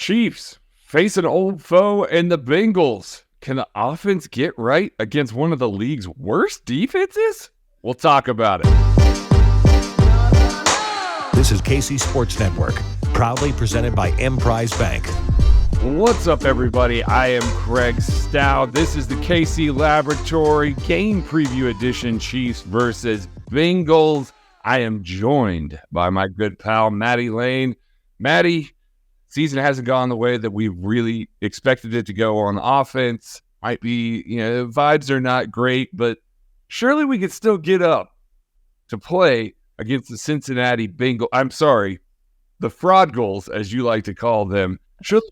Chiefs face an old foe in the Bengals. Can the offense get right against one of the league's worst defenses? We'll talk about it. This is KC Sports Network, proudly presented by Emprise Bank. What's up, everybody? I am Craig Stout. This is the KC Laboratory Game Preview Edition, Chiefs versus Bengals. I am joined by my good pal, Maddie Lane. Maddie, season hasn't gone the way that we really expected it to go on offense. Might be, vibes are not great, but surely we could still get up to play against the Cincinnati Bengals. I'm sorry, the Fraud Goals, as you like to call them. Surely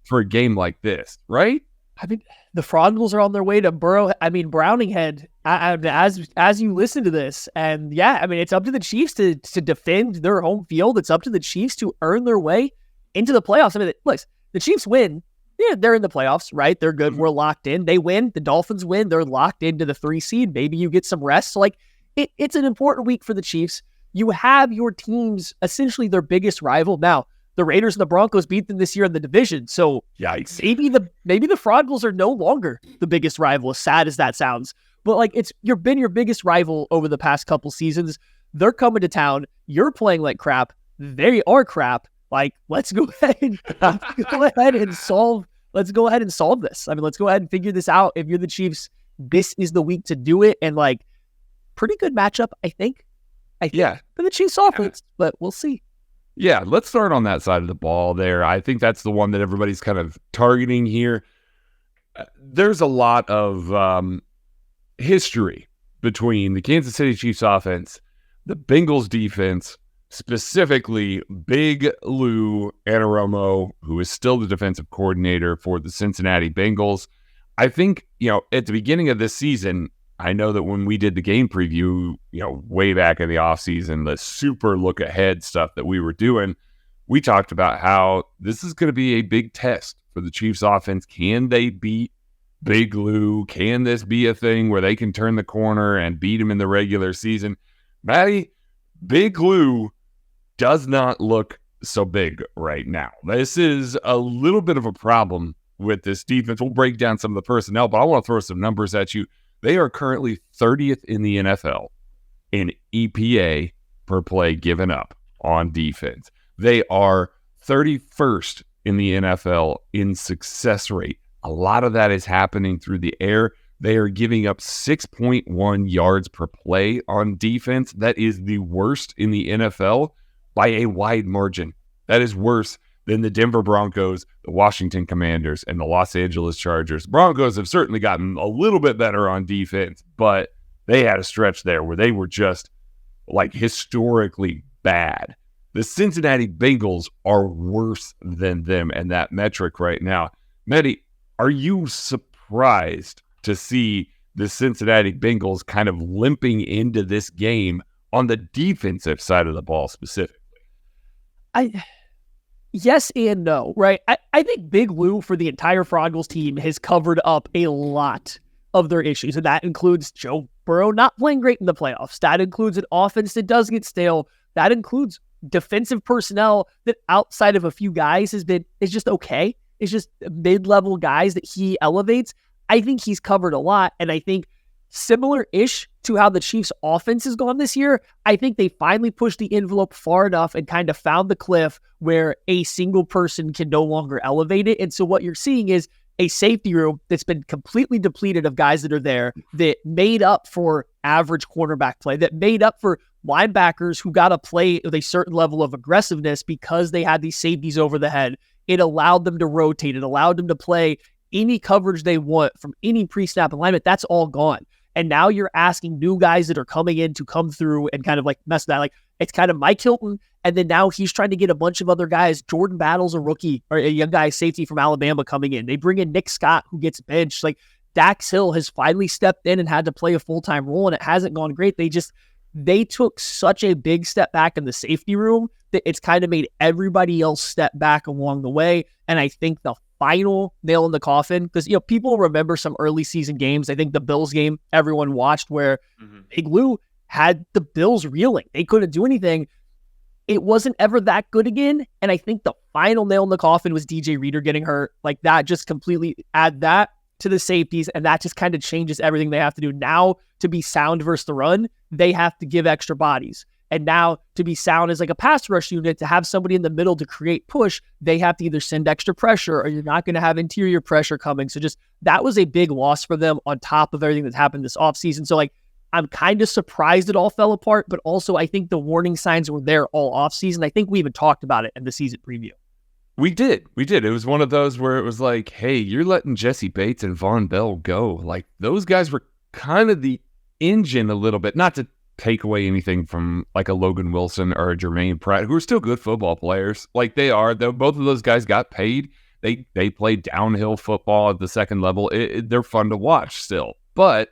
for a game like this, right? I mean, the Fraud Goals are on their way to Browning Head as you listen to this. And yeah, I mean, it's up to the Chiefs to defend their home field. It's up to the Chiefs to earn their way into the playoffs. I mean, look, the Chiefs win. Yeah, they're in the playoffs, right? They're good. We're locked in. They win. The Dolphins win. They're locked into the 3 seed. Maybe you get some rest. So, like, it's an important week for the Chiefs. You have your teams, essentially their biggest rival. Now, the Raiders and the Broncos beat them this year in the division. So yikes. Maybe the Fraud Bulls are no longer the biggest rival, as sad as that sounds. But like, you've been your biggest rival over the past couple seasons. They're coming to town. You're playing like crap. They are crap. Like, let's go ahead and solve this. I mean, let's go ahead and figure this out. If you're the Chiefs, this is the week to do it. And like, pretty good matchup, I think. Yeah. For the Chiefs offense, but we'll see. Yeah, let's start on that side of the ball there. I think that's the one that everybody's kind of targeting here. There's a lot of history between the Kansas City Chiefs offense, the Bengals defense, specifically Big Lou Anarumo, who is still the defensive coordinator for the Cincinnati Bengals. I think, at the beginning of this season, I know that when we did the game preview, way back in the offseason, the super look ahead stuff that we were doing, we talked about how this is going to be a big test for the Chiefs offense. Can they beat Big Lou? Can this be a thing where they can turn the corner and beat him in the regular season? Maddie, Big Lou does not look so big right now. This is a little bit of a problem with this defense. We'll break down some of the personnel, but I want to throw some numbers at you. They are currently 30th in the NFL in EPA per play given up on defense. They are 31st in the NFL in success rate. A lot of that is happening through the air. They are giving up 6.1 yards per play on defense. That is the worst in the NFL by a wide margin. That is worse than the Denver Broncos, the Washington Commanders, and the Los Angeles Chargers. Broncos have certainly gotten a little bit better on defense, but they had a stretch there where they were just like historically bad. The Cincinnati Bengals are worse than them in that metric right now. Mehdi, are you surprised to see the Cincinnati Bengals kind of limping into this game on the defensive side of the ball specifically? Yes and no, right? I think Big Lou for the entire Fraud Goals team has covered up a lot of their issues, and that includes Joe Burrow not playing great in the playoffs. That includes an offense that does get stale. That includes defensive personnel that outside of a few guys is just okay. It's just mid-level guys that he elevates. I think he's covered a lot, and I think similar-ish to how the Chiefs' offense has gone this year, I think they finally pushed the envelope far enough and kind of found the cliff where a single person can no longer elevate it. And so what you're seeing is a safety room that's been completely depleted of guys that are there, that made up for average cornerback play, that made up for linebackers who got to play with a certain level of aggressiveness because they had these safeties over the head. It allowed them to rotate. It allowed them to play any coverage they want from any pre-snap alignment. That's all gone. And now you're asking new guys that are coming in to come through and kind of like mess that. Like, it's kind of Mike Hilton. And then now he's trying to get a bunch of other guys. Jordan Battle's a rookie or a young guy safety from Alabama coming in. They bring in Nick Scott, who gets benched. Like, Dax Hill has finally stepped in and had to play a full-time role, and it hasn't gone great. They took such a big step back in the safety room that it's kind of made everybody else step back along the way. And I think the final nail in the coffin, because people remember some early season games. I think the Bills game everyone watched where Big Lou had the Bills reeling. They couldn't do anything. it wasn't ever that good again. And I think the final nail in the coffin was DJ Reader getting hurt. Like that just completely add that to the safeties, and that just kind of changes everything they have to do. Now, to be sound versus the run, they have to give extra bodies. And now to be sound as like a pass rush unit, to have somebody in the middle to create push, they have to either send extra pressure or you're not going to have interior pressure coming. So just that was a big loss for them on top of everything that's happened this offseason. So like, I'm kind of surprised it all fell apart, but also I think the warning signs were there all offseason. I think we even talked about it in the season preview. We did. It was one of those where it was like, hey, you're letting Jesse Bates and Von Bell go. Like, those guys were kind of the engine a little bit, not to take away anything from like a Logan Wilson or a Jermaine Pratt, who are still good football players. Like they are, though. Both of those guys got paid. They play downhill football at the second level. They're fun to watch still. But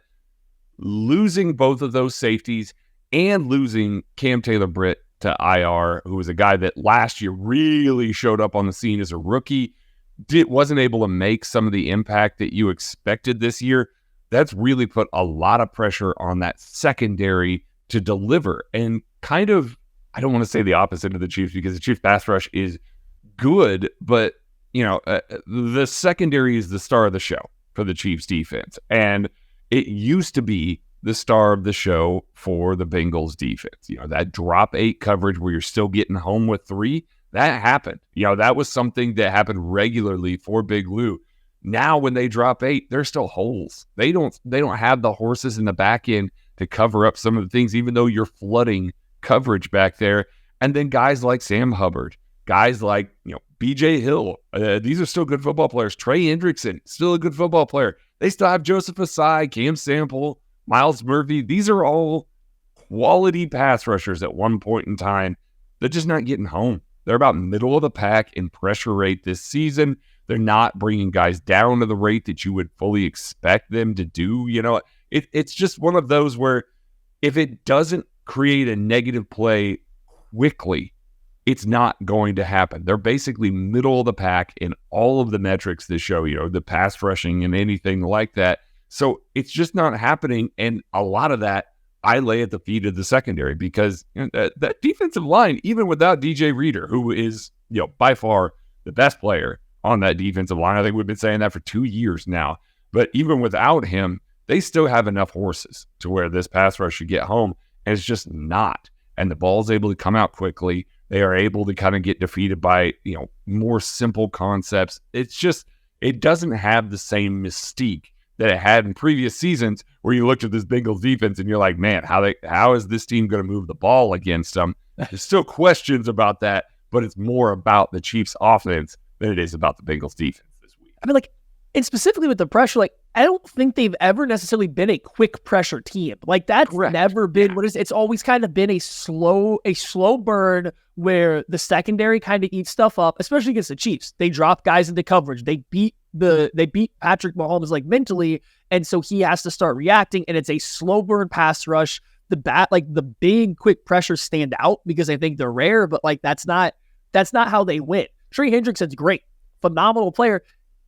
losing both of those safeties and losing Cam Taylor-Britt to IR, who was a guy that last year really showed up on the scene as a rookie, wasn't able to make some of the impact that you expected this year. That's really put a lot of pressure on that secondary to deliver. And kind of, I don't want to say the opposite of the Chiefs, because the Chiefs pass rush is good, but the secondary is the star of the show for the Chiefs defense. And it used to be the star of the show for the Bengals defense. That drop 8 coverage where you're still getting home with 3, that happened. That was something that happened regularly for Big Lou. Now when they drop 8, there's still holes. They don't have the horses in the back end to cover up some of the things, even though you're flooding coverage back there. And then guys like Sam Hubbard, guys like, BJ Hill, these are still good football players. Trey Hendrickson, still a good football player. They still have Joseph Asai, Cam Sample, Miles Murphy. These are all quality pass rushers at one point in time. They're just not getting home. They're about middle of the pack in pressure rate this season. They're not bringing guys down to the rate that you would fully expect them to do. It's just one of those where if it doesn't create a negative play quickly, it's not going to happen. They're basically middle of the pack in all of the metrics that show, the pass rushing and anything like that. So it's just not happening. And a lot of that I lay at the feet of the secondary, because that defensive line, even without DJ Reader, who is, by far the best player on that defensive line. I think we've been saying that for 2 years now. But even without him, they still have enough horses to where this pass rush should get home. And it's just not. And the ball's able to come out quickly. They are able to kind of get defeated by, more simple concepts. It's just, it doesn't have the same mystique that it had in previous seasons, where you looked at this Bengals defense and you're like, man, how is this team going to move the ball against them? There's still questions about that, but it's more about the Chiefs offense than it is about the Bengals defense this week. I mean, and specifically with the pressure, I don't think they've ever necessarily been a quick pressure team. That's Correct. Never been what is. It's always kind of been a slow burn where the secondary kind of eats stuff up, especially against the Chiefs. They drop guys into coverage. They beat Patrick Mahomes mentally, and so he has to start reacting. And it's a slow burn pass rush. The big quick pressures stand out because I think they're rare, but that's not how they win. Trey Hendrickson's great, phenomenal player.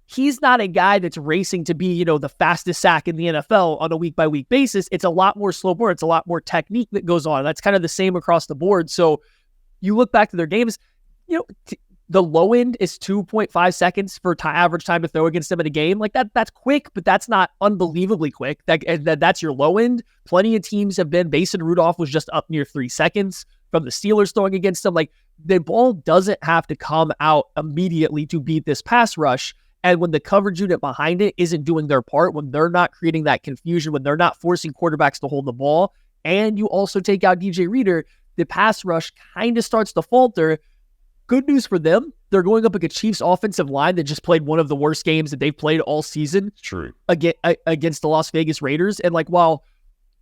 He's not a guy that's racing to be, the fastest sack in the NFL on a week-by-week basis. It's a lot more slow burn. It's a lot more technique that goes on. That's kind of the same across the board. So you look back to their games, the low end is 2.5 seconds for average time to throw against them in a game. That's quick, but that's not unbelievably quick. That's your low end. Plenty of teams have been. Mason Rudolph was just up near 3 seconds from the Steelers throwing against them. The ball doesn't have to come out immediately to beat this pass rush. And when the coverage unit behind it isn't doing their part, when they're not creating that confusion, when they're not forcing quarterbacks to hold the ball, and you also take out DJ Reader, the pass rush kind of starts to falter. Good news for them. They're going up against Chiefs offensive line that just played one of the worst games that they've played all season. True. Against the Las Vegas Raiders. And while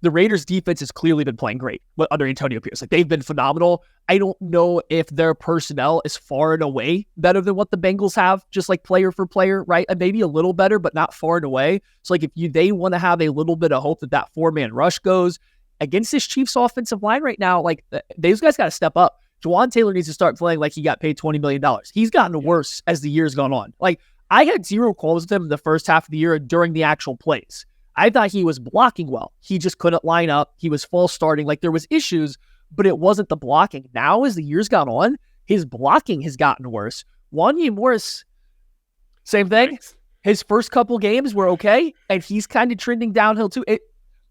the Raiders defense has clearly been playing great under Antonio Pierce, they've been phenomenal. I don't know if their personnel is far and away better than what the Bengals have, just player for player, right? And maybe a little better, but not far and away. So if they want to have a little bit of hope that 4-man rush goes against this Chiefs offensive line right now, those guys got to step up. Juwan Taylor needs to start playing like he got paid $20 million. He's gotten worse as the year's gone on. I had zero calls with him in the first half of the year during the actual plays. I thought he was blocking well. He just couldn't line up. He was false starting. There was issues, but it wasn't the blocking. Now, as the years gone on, his blocking has gotten worse. Wanya Morris, same thing. His first couple games were okay, and he's kind of trending downhill too.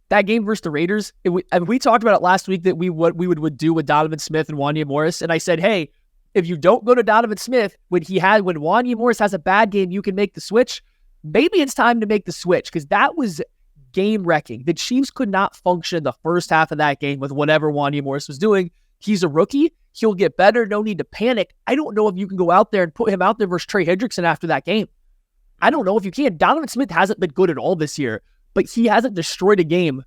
That game versus the Raiders, we talked about it last week that we would do with Donovan Smith and Wanya Morris, and I said, hey, if you don't go to Donovan Smith when Wanya Morris has a bad game, you can make the switch. Maybe it's time to make the switch because that was game-wrecking. The Chiefs could not function the first half of that game with whatever Wanya Morris was doing. He's a rookie. He'll get better. No need to panic. I don't know if you can go out there and put him out there versus Trey Hendrickson after that game. I don't know if you can. Donovan Smith hasn't been good at all this year, but he hasn't destroyed a game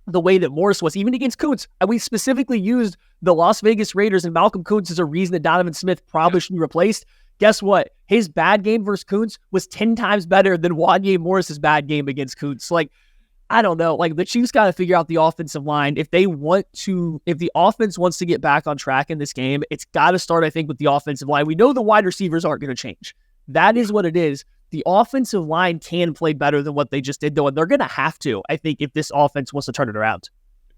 the way that Morris was, even against Kuntz. And we specifically used the Las Vegas Raiders and Malcolm Kuntz as a reason that Donovan Smith probably should be replaced. Guess what? His bad game versus Kuntz was 10 times better than Wanya Morris's bad game against Kuntz. Like, I don't know. Like, the Chiefs got to figure out the offensive line. If the offense wants to get back on track in this game, it's got to start, I think, with the offensive line. We know the wide receivers aren't going to change. That is what it is. The offensive line can play better than what they just did, though, and they're going to have to, I think, if this offense wants to turn it around.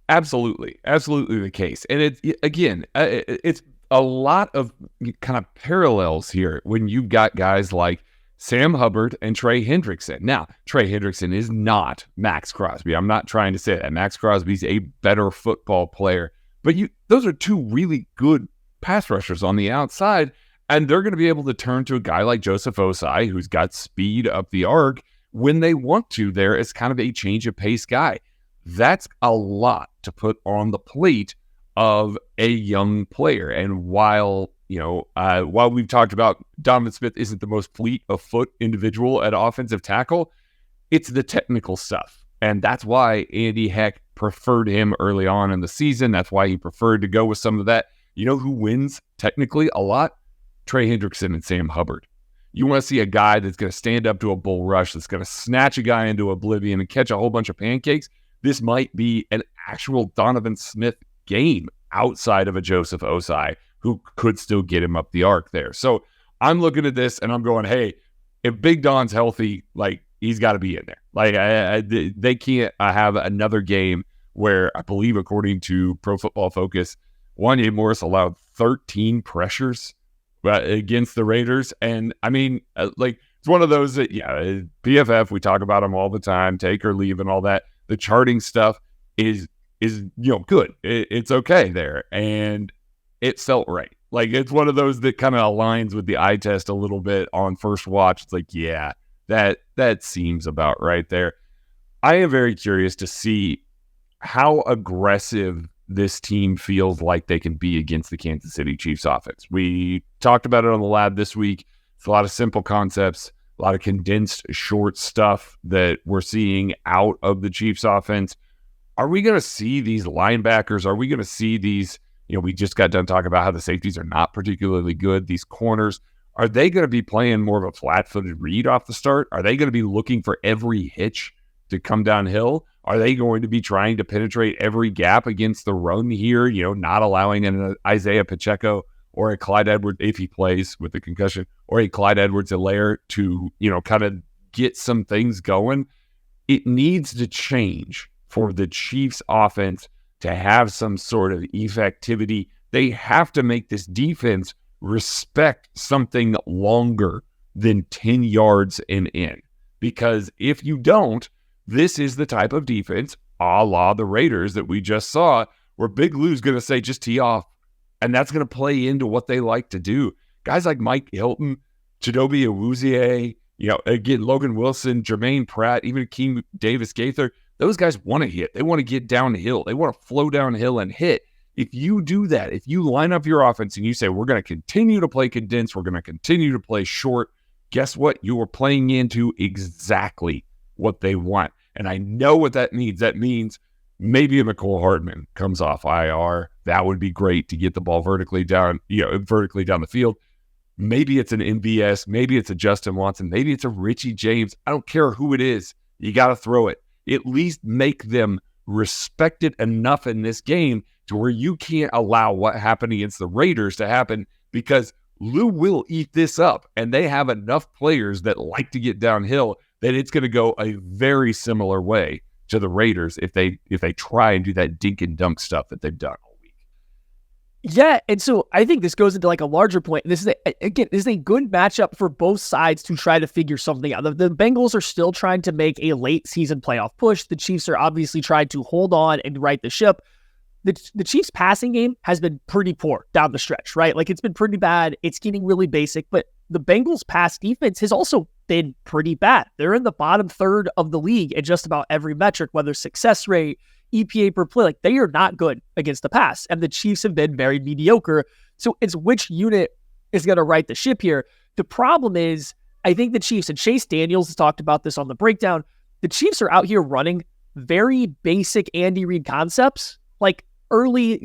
Absolutely. Absolutely the case. And it's a lot of kind of parallels here when you've got guys like Sam Hubbard and Trey Hendrickson. Now, Trey Hendrickson is not Max Crosby. I'm not trying to say that. Max Crosby's a better football player, but those are two really good pass rushers on the outside. And they're going to be able to turn to a guy like Joseph Osai, who's got speed up the arc when they want to there as kind of a change of pace guy. That's a lot to put on the plate of a young player. And while we've talked about Donovan Smith isn't the most fleet of foot individual at offensive tackle, it's the technical stuff. And that's why Andy Heck preferred him early on in the season. That's why he preferred to go with some of that. You know who wins technically a lot? Trey Hendrickson and Sam Hubbard. You want to see a guy that's going to stand up to a bull rush, that's going to snatch a guy into oblivion and catch a whole bunch of pancakes. This might be an actual Donovan Smith game outside of a Joseph Osai who could still get him up the arc there. So I'm looking at this and I'm going, hey, if Big Don's healthy, like, he's got to be in there. Like, they can't have another game where I believe, according to Pro Football Focus, Wanya Morris allowed 13 pressures against the Raiders. And I mean, it's one of those that, PFF, we talk about them all the time, take or leave and all that. The charting stuff is good. It's okay there. And it felt right. Like, it's one of those that kind of aligns with the eye test a little bit on first watch. It's like, yeah, that seems about right there. I am very curious to see how aggressive this team feels like they can be against the Kansas City Chiefs offense. We talked about it on the lab this week. It's a lot of simple concepts, a lot of condensed short stuff that we're seeing out of the Chiefs offense. Are we going to see these linebackers? Are we going to see these, we just got done talking about how the safeties are not particularly good. These corners, are they going to be playing more of a flat-footed read off the start? Are they going to be looking for every hitch to come downhill? Are they going to be trying to penetrate every gap against the run here, not allowing an Isaiah Pacheco or a Clyde Edwards, if he plays with the concussion, or a Clyde Edwards-Helaire to, kind of get some things going? It needs to change for the Chiefs offense to have some sort of effectivity. They have to make this defense respect something longer than 10 yards and in. Because if you don't, this is the type of defense, a la the Raiders that we just saw, where Big Lou's going to say, just tee off. And that's going to play into what they like to do. Guys like Mike Hilton, Chidobe Awuzie, again, Logan Wilson, Jermaine Pratt, even Akeem Davis-Gaither, those guys want to hit. They want to get downhill. They want to flow downhill and hit. If you do that, if you line up your offense and you say, we're going to continue to play condensed, we're going to continue to play short, guess what? You are playing into exactly what they want. And I know what that means. That means maybe a McCole Hardman comes off IR. That would be great to get the ball vertically down the field. Maybe it's an MVS. Maybe it's a Justin Watson. Maybe it's a Richie James. I don't care who it is. You got to throw it. At least make them respect it enough in this game to where you can't allow what happened against the Raiders to happen, because Lou will eat this up, and they have enough players that like to get downhill that it's going to go a very similar way to the Raiders if they try and do that dink and dunk stuff that they've done all week. Yeah, and so I think this goes into like a larger point. This is a good matchup for both sides to try to figure something out. The Bengals are still trying to make a late season playoff push. The Chiefs are obviously trying to hold on and right the ship. The Chiefs passing game has been pretty poor down the stretch, right? Like it's been pretty bad. It's getting really basic, but the Bengals pass defense has also been pretty bad. They're in the bottom third of the league at just about every metric, whether success rate, EPA per play. Like they are not good against the pass, and the Chiefs have been very mediocre. So it's which unit is going to right the ship here. The problem is, I think the Chiefs, and Chase Daniels has talked about this on the breakdown, the Chiefs are out here running very basic Andy Reid concepts, like early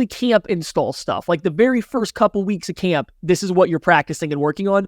camp install stuff. Like the very first couple weeks of camp, this is what you're practicing and working on.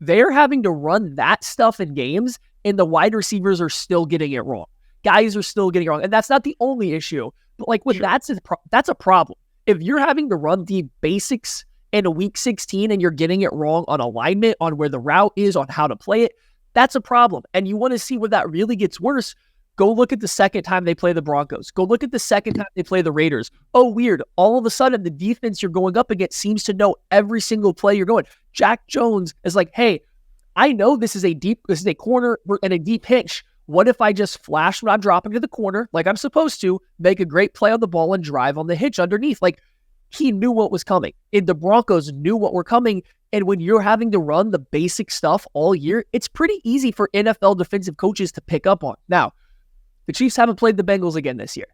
They're having to run that stuff in games, and the wide receivers are still getting it wrong. Guys are still getting it wrong. And that's not the only issue. But like with that's a problem. If you're having to run the basics in a week 16 and you're getting it wrong on alignment, on where the route is, on how to play it, that's a problem. And you want to see where that really gets worse. Go look at the second time they play the Broncos. Go look at the second time they play the Raiders. Oh, weird. All of a sudden, the defense you're going up against seems to know every single play you're going. Jack Jones is like, hey, I know this is a corner and a deep hitch. What if I just flash when I'm dropping to the corner like I'm supposed to, make a great play on the ball and drive on the hitch underneath? Like he knew what was coming. And the Broncos knew what were coming. And when you're having to run the basic stuff all year, it's pretty easy for NFL defensive coaches to pick up on. Now, the Chiefs haven't played the Bengals again this year.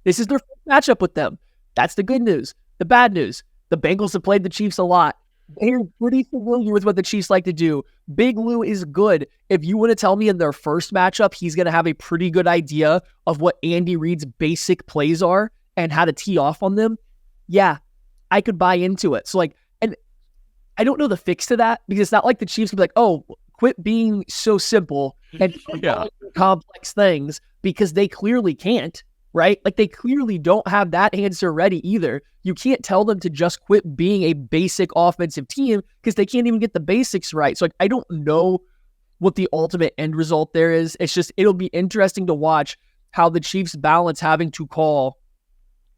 This is their first matchup with them. That's the good news. The bad news, the Bengals have played the Chiefs a lot. They're pretty familiar with what the Chiefs like to do. Big Lou is good. If you want to tell me in their first matchup, he's going to have a pretty good idea of what Andy Reid's basic plays are and how to tee off on them, yeah, I could buy into it. So like, and I don't know the fix to that because it's not like the Chiefs can be like, oh, quit being so simple and complex things, because they clearly can't, right? Like they clearly don't have that answer ready either. You can't tell them to just quit being a basic offensive team because they can't even get the basics right. So like, I don't know what the ultimate end result there is. It's just, it'll be interesting to watch how the Chiefs balance having to call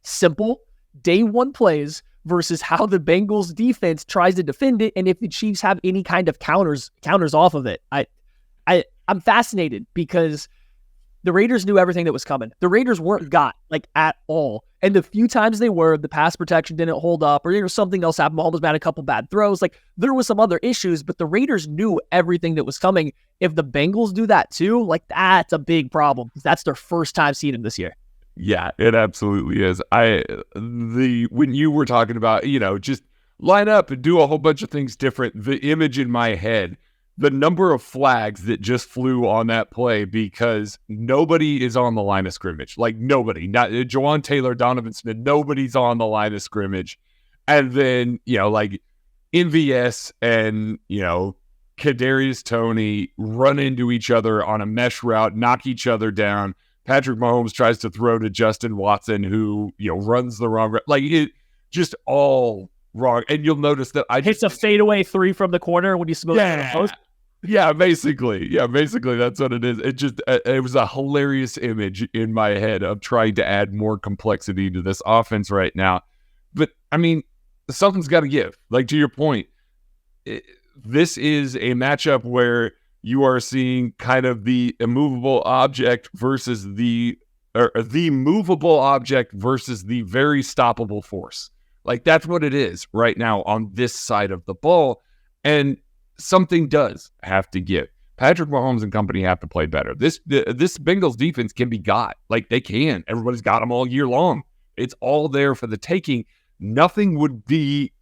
simple day one plays versus how the Bengals defense tries to defend it. And if the Chiefs have any kind of counters off of it, I'm fascinated because the Raiders knew everything that was coming. The Raiders weren't got like at all. And the few times they were, the pass protection didn't hold up, or there was something else happened. Mahomes had a couple bad throws. Like there was some other issues, but the Raiders knew everything that was coming. If the Bengals do that too, like that's a big problem because that's their first time seeing them this year. Yeah, it absolutely is. When you were talking about, just line up and do a whole bunch of things different, the image in my head, the number of flags that just flew on that play because nobody is on the line of scrimmage. Like nobody, not Jawan Taylor, Donovan Smith, nobody's on the line of scrimmage. And then, like MVS and, Kadarius Toney run into each other on a mesh route, knock each other down. Patrick Mahomes tries to throw to Justin Watson, who, runs the wrong route. Like it just all wrong. And you'll notice that hits a fadeaway 3 from the corner when you're supposed to post. Yeah, basically. That's what it is. It was a hilarious image in my head of trying to add more complexity to this offense right now. But I mean, something's got to give. Like to your point, this is a matchup where you are seeing kind of the immovable object versus the movable object versus the very stoppable force. Like that's what it is right now on this side of the ball. And something does have to give. Patrick Mahomes and company have to play better. This Bengals defense can be got. Like they can. Everybody's got them all year long. It's all there for the taking. Nothing would be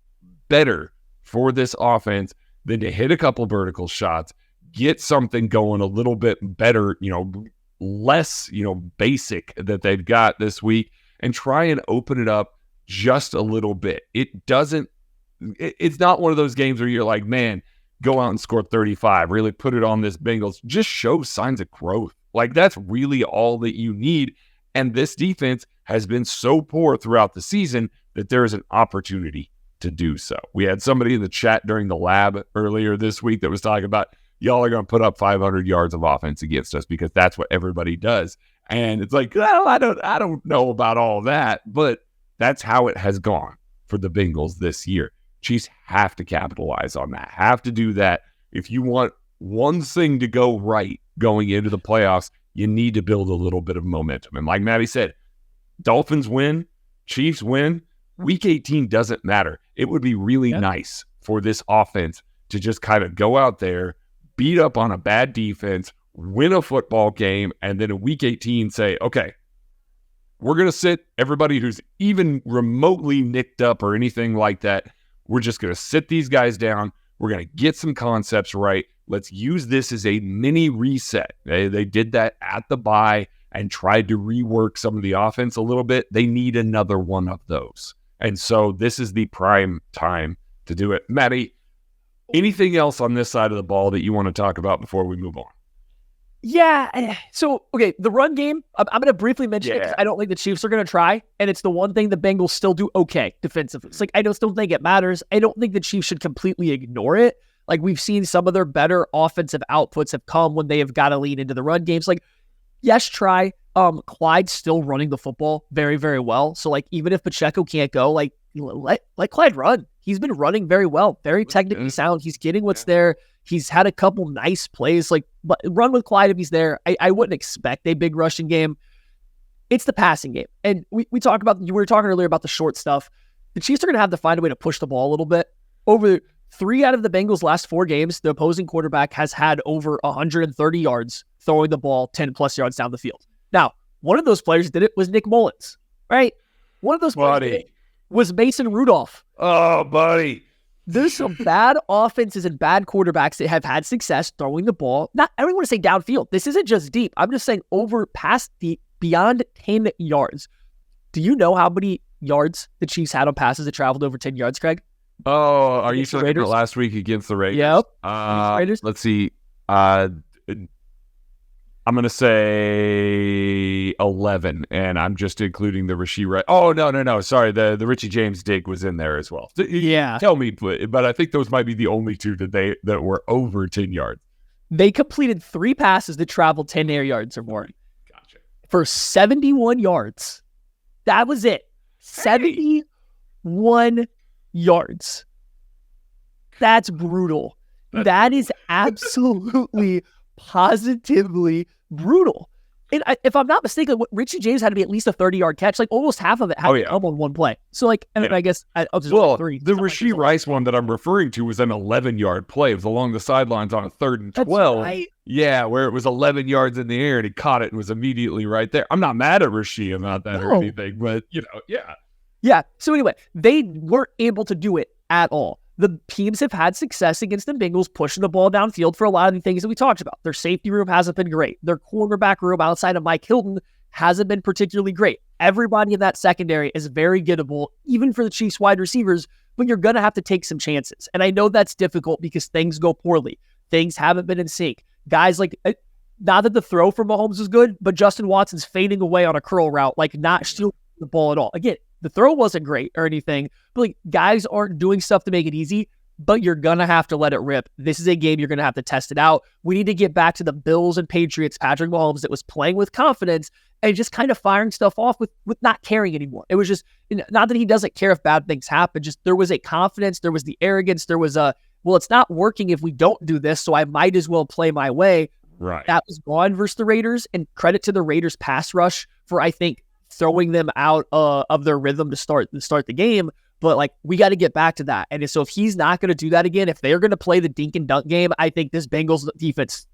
better for this offense than to hit a couple vertical shots, get something going a little bit better, less, basic that they've got this week, and try and open it up just a little bit. It's not one of those games where you're like, man, go out and score 35, really put it on this Bengals. Just show signs of growth. Like that's really all that you need. And this defense has been so poor throughout the season that there is an opportunity to do so. We had somebody in the chat during the lab earlier this week that was talking about, y'all are going to put up 500 yards of offense against us because that's what everybody does. And it's like, well, I don't know about all that, but that's how it has gone. for the Bengals this year. Chiefs have to capitalize on that, have to do that. If you want one thing to go right going into the playoffs, you need to build a little bit of momentum. And like Maddie said, Dolphins win, Chiefs win, Week 18 doesn't matter. It would be really nice for this offense to just kind of go out there, beat up on a bad defense, win a football game, and then in Week 18 say, okay, we're going to sit everybody who's even remotely nicked up or anything like that. We're just going to sit these guys down. We're going to get some concepts right. Let's use this as a mini reset. They did that at the bye and tried to rework some of the offense a little bit. They need another one of those. And so this is the prime time to do it. Maddie, anything else on this side of the ball that you want to talk about before we move on? Yeah. So, okay, the run game, I'm going to briefly mention it because I don't think the Chiefs are going to try. And it's the one thing the Bengals still do okay defensively. It's like, I still think it matters. I don't think the Chiefs should completely ignore it. Like, we've seen some of their better offensive outputs have come when they have got to lean into the run games. Like, yes, try. Clyde's still running the football very, very well. So, like, even if Pacheco can't go, like, let Clyde run. He's been running very well, very technically sound. He's getting what's there. He's had a couple nice plays. Like, but run with Clyde if he's there. I wouldn't expect a big rushing game. It's the passing game. And we were talking earlier about the short stuff. The Chiefs are going to have to find a way to push the ball a little bit. Over 3 out of the Bengals' last 4 games, the opposing quarterback has had over 130 yards throwing the ball 10-plus yards down the field. Now, one of those players did it was Nick Mullins, right? One of those players was Mason Rudolph. Oh, buddy. There's some bad offenses and bad quarterbacks that have had success throwing the ball. I don't want to say downfield. This isn't just deep. I'm just saying beyond 10 yards. Do you know how many yards the Chiefs had on passes that traveled over 10 yards, Craig? Oh, are you talking about last week against the Raiders? Yep. Raiders? Let's see. I'm going to say 11, and I'm just including the Rasheed Rice. Oh, no. Sorry, the Richie James dig was in there as well. Yeah. Tell me, but I think those might be the only 2 that were over 10 yards. They completed 3 passes that traveled 10 air yards or more. Gotcha. For 71 yards. That was it. 71 yards. That's brutal. That is absolutely, positively brutal. And if I'm not mistaken, Richie James had to be at least a 30-yard catch. Like, almost half of it had to come on one play. So, like, I guess I'll just 3. The Rasheed Rice one that I'm referring to was an 11-yard play. It was along the sidelines on a 3rd and 12. Right. Yeah, where it was 11 yards in the air, and he caught it and was immediately right there. I'm not mad at Rasheed about that or anything, but, yeah. Yeah. So, anyway, they weren't able to do it at all. The teams have had success against the Bengals pushing the ball downfield for a lot of the things that we talked about. Their safety room hasn't been great. Their cornerback room outside of Mike Hilton hasn't been particularly great. Everybody in that secondary is very gettable, even for the Chiefs wide receivers, but you're going to have to take some chances. And I know that's difficult because things go poorly. Things haven't been in sync. Guys like, not that the throw from Mahomes is good, but Justin Watson's fading away on a curl route, like not shielding the ball at all. Again, the throw wasn't great or anything, but like guys aren't doing stuff to make it easy, but you're going to have to let it rip. This is a game you're going to have to test it out. We need to get back to the Bills and Patriots, Patrick Mahomes that was playing with confidence and just kind of firing stuff off with not caring anymore. It was just, not that he doesn't care if bad things happen, just there was a confidence, there was the arrogance, there was well, it's not working if we don't do this, so I might as well play my way. Right. That was gone versus the Raiders, and credit to the Raiders pass rush for, I think, throwing them out of their rhythm to start the game. But like, we got to get back to that. And so if he's not going to do that again, if they're going to play the dink and dunk game, I think this Bengals defense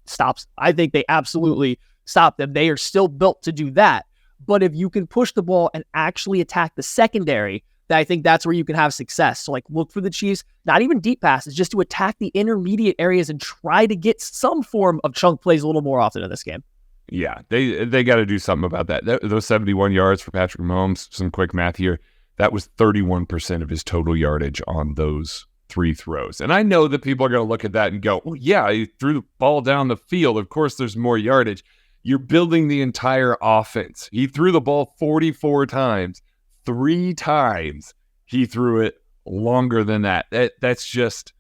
stops. I think they absolutely stop them. They are still built to do that. But if you can push the ball and actually attack the secondary, then I think that's where you can have success. So like, look for the Chiefs, not even deep passes, just to attack the intermediate areas and try to get some form of chunk plays a little more often in this game. Yeah, they got to do something about that. Those 71 yards for Patrick Mahomes, some quick math here, that was 31% of his total yardage on those 3 throws. And I know that people are going to look at that and go, well, yeah, he threw the ball down the field. Of course, there's more yardage. You're building the entire offense. He threw the ball 44 times. 3 times he threw it longer than that. That's just,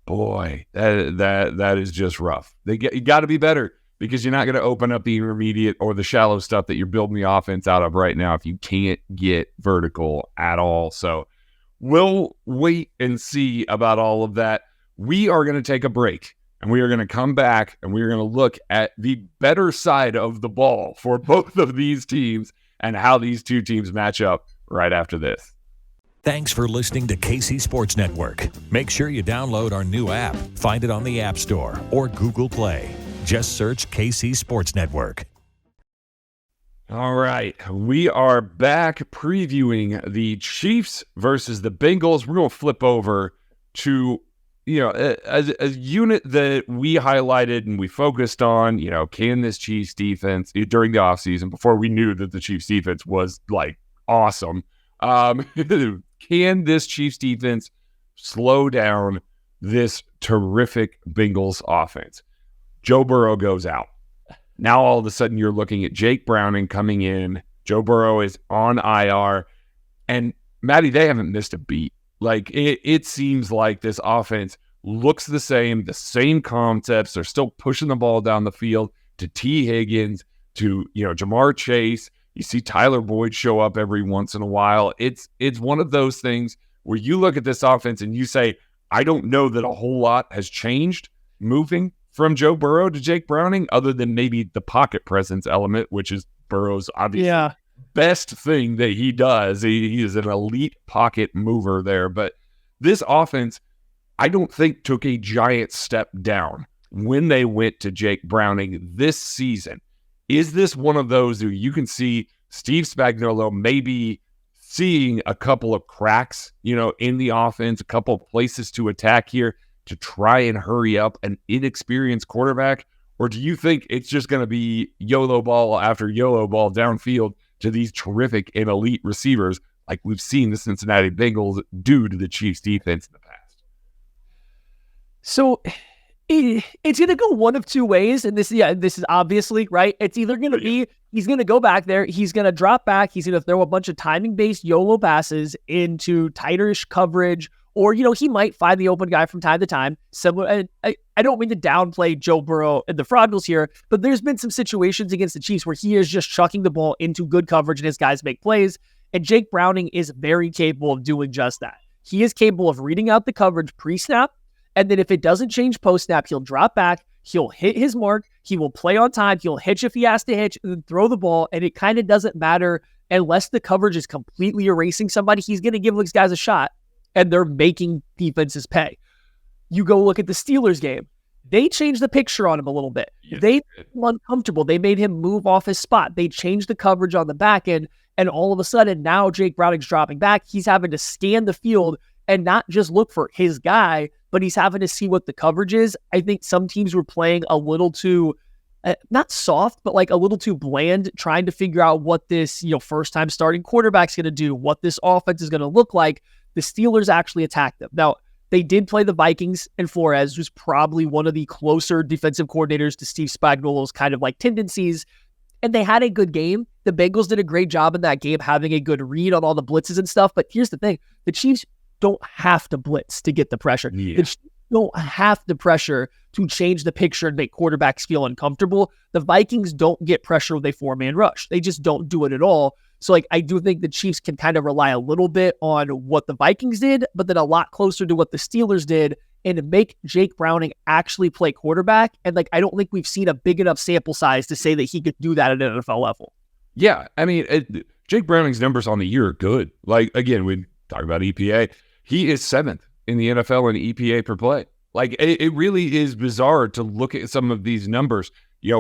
boy, that is just rough. You got to be better, because you're not going to open up the intermediate or the shallow stuff that you're building the offense out of right now if you can't get vertical at all. So we'll wait and see about all of that. We are going to take a break, and we are going to come back, and we are going to look at the better side of the ball for both of these teams and how these two teams match up right after this. Thanks for listening to KC Sports Network. Make sure you download our new app. Find it on the App Store or Google Play. Just search KC Sports Network. All right, we are back previewing the Chiefs versus the Bengals. We're going to flip over to, a unit that we highlighted and we focused on, can this Chiefs defense during the offseason before we knew that the Chiefs defense was like awesome. Can this Chiefs defense slow down this terrific Bengals offense? Joe Burrow goes out. Now all of a sudden you're looking at Jake Browning coming in. Joe Burrow is on IR. And Maddie, they haven't missed a beat. Like it seems like this offense looks the same concepts. They're still pushing the ball down the field to T. Higgins, to Jamar Chase. You see Tyler Boyd show up every once in a while. It's one of those things where you look at this offense and you say, I don't know that a whole lot has changed moving from Joe Burrow to Jake Browning, other than maybe the pocket presence element, which is Burrow's obviously best thing that he does. He is an elite pocket mover there. But this offense, I don't think took a giant step down when they went to Jake Browning this season. Is this one of those who you can see Steve Spagnuolo maybe seeing a couple of cracks, in the offense, a couple of places to attack here to try and hurry up an inexperienced quarterback? Or do you think it's just going to be YOLO ball after YOLO ball downfield to these terrific and elite receivers like we've seen the Cincinnati Bengals do to the Chiefs defense in the past? So it's going to go one of two ways, and this is obviously, right? It's either going to be he's going to go back there, he's going to drop back, he's going to throw a bunch of timing-based YOLO passes into tighterish coverage, or, he might find the open guy from time to time. Similar, I don't mean to downplay Joe Burrow and the Froggles here, but there's been some situations against the Chiefs where he is just chucking the ball into good coverage and his guys make plays, and Jake Browning is very capable of doing just that. He is capable of reading out the coverage pre-snap, and then if it doesn't change post-snap, he'll drop back, he'll hit his mark, he will play on time, he'll hitch if he has to hitch, and then throw the ball, and it kind of doesn't matter unless the coverage is completely erasing somebody. He's going to give these guys a shot, and they're making defenses pay. You go look at the Steelers game. They changed the picture on him a little bit. They were uncomfortable. They made him move off his spot. They changed the coverage on the back end, and all of a sudden, now Jake Browning's dropping back. He's having to scan the field and not just look for his guy, but he's having to see what the coverage is. I think some teams were playing a little too, not soft, but like a little too bland, trying to figure out what this, first-time starting quarterback's going to do, what this offense is going to look like. The Steelers actually attacked them. Now, they did play the Vikings, and Flores, who's probably one of the closer defensive coordinators to Steve Spagnuolo's kind of like tendencies, and they had a good game. The Bengals did a great job in that game, having a good read on all the blitzes and stuff, but here's the thing. The Chiefs don't have to blitz to get the pressure. Yeah. The Chiefs don't have the pressure to change the picture and make quarterbacks feel uncomfortable. The Vikings don't get pressure with a four-man rush. They just don't do it at all. So, I do think the Chiefs can kind of rely a little bit on what the Vikings did, but then a lot closer to what the Steelers did, and to make Jake Browning actually play quarterback. And, I don't think we've seen a big enough sample size to say that he could do that at an NFL level. Yeah, I mean, Jake Browning's numbers on the year are good. Again, we talk about EPA. He is 7th in the NFL in EPA per play. It really is bizarre to look at some of these numbers.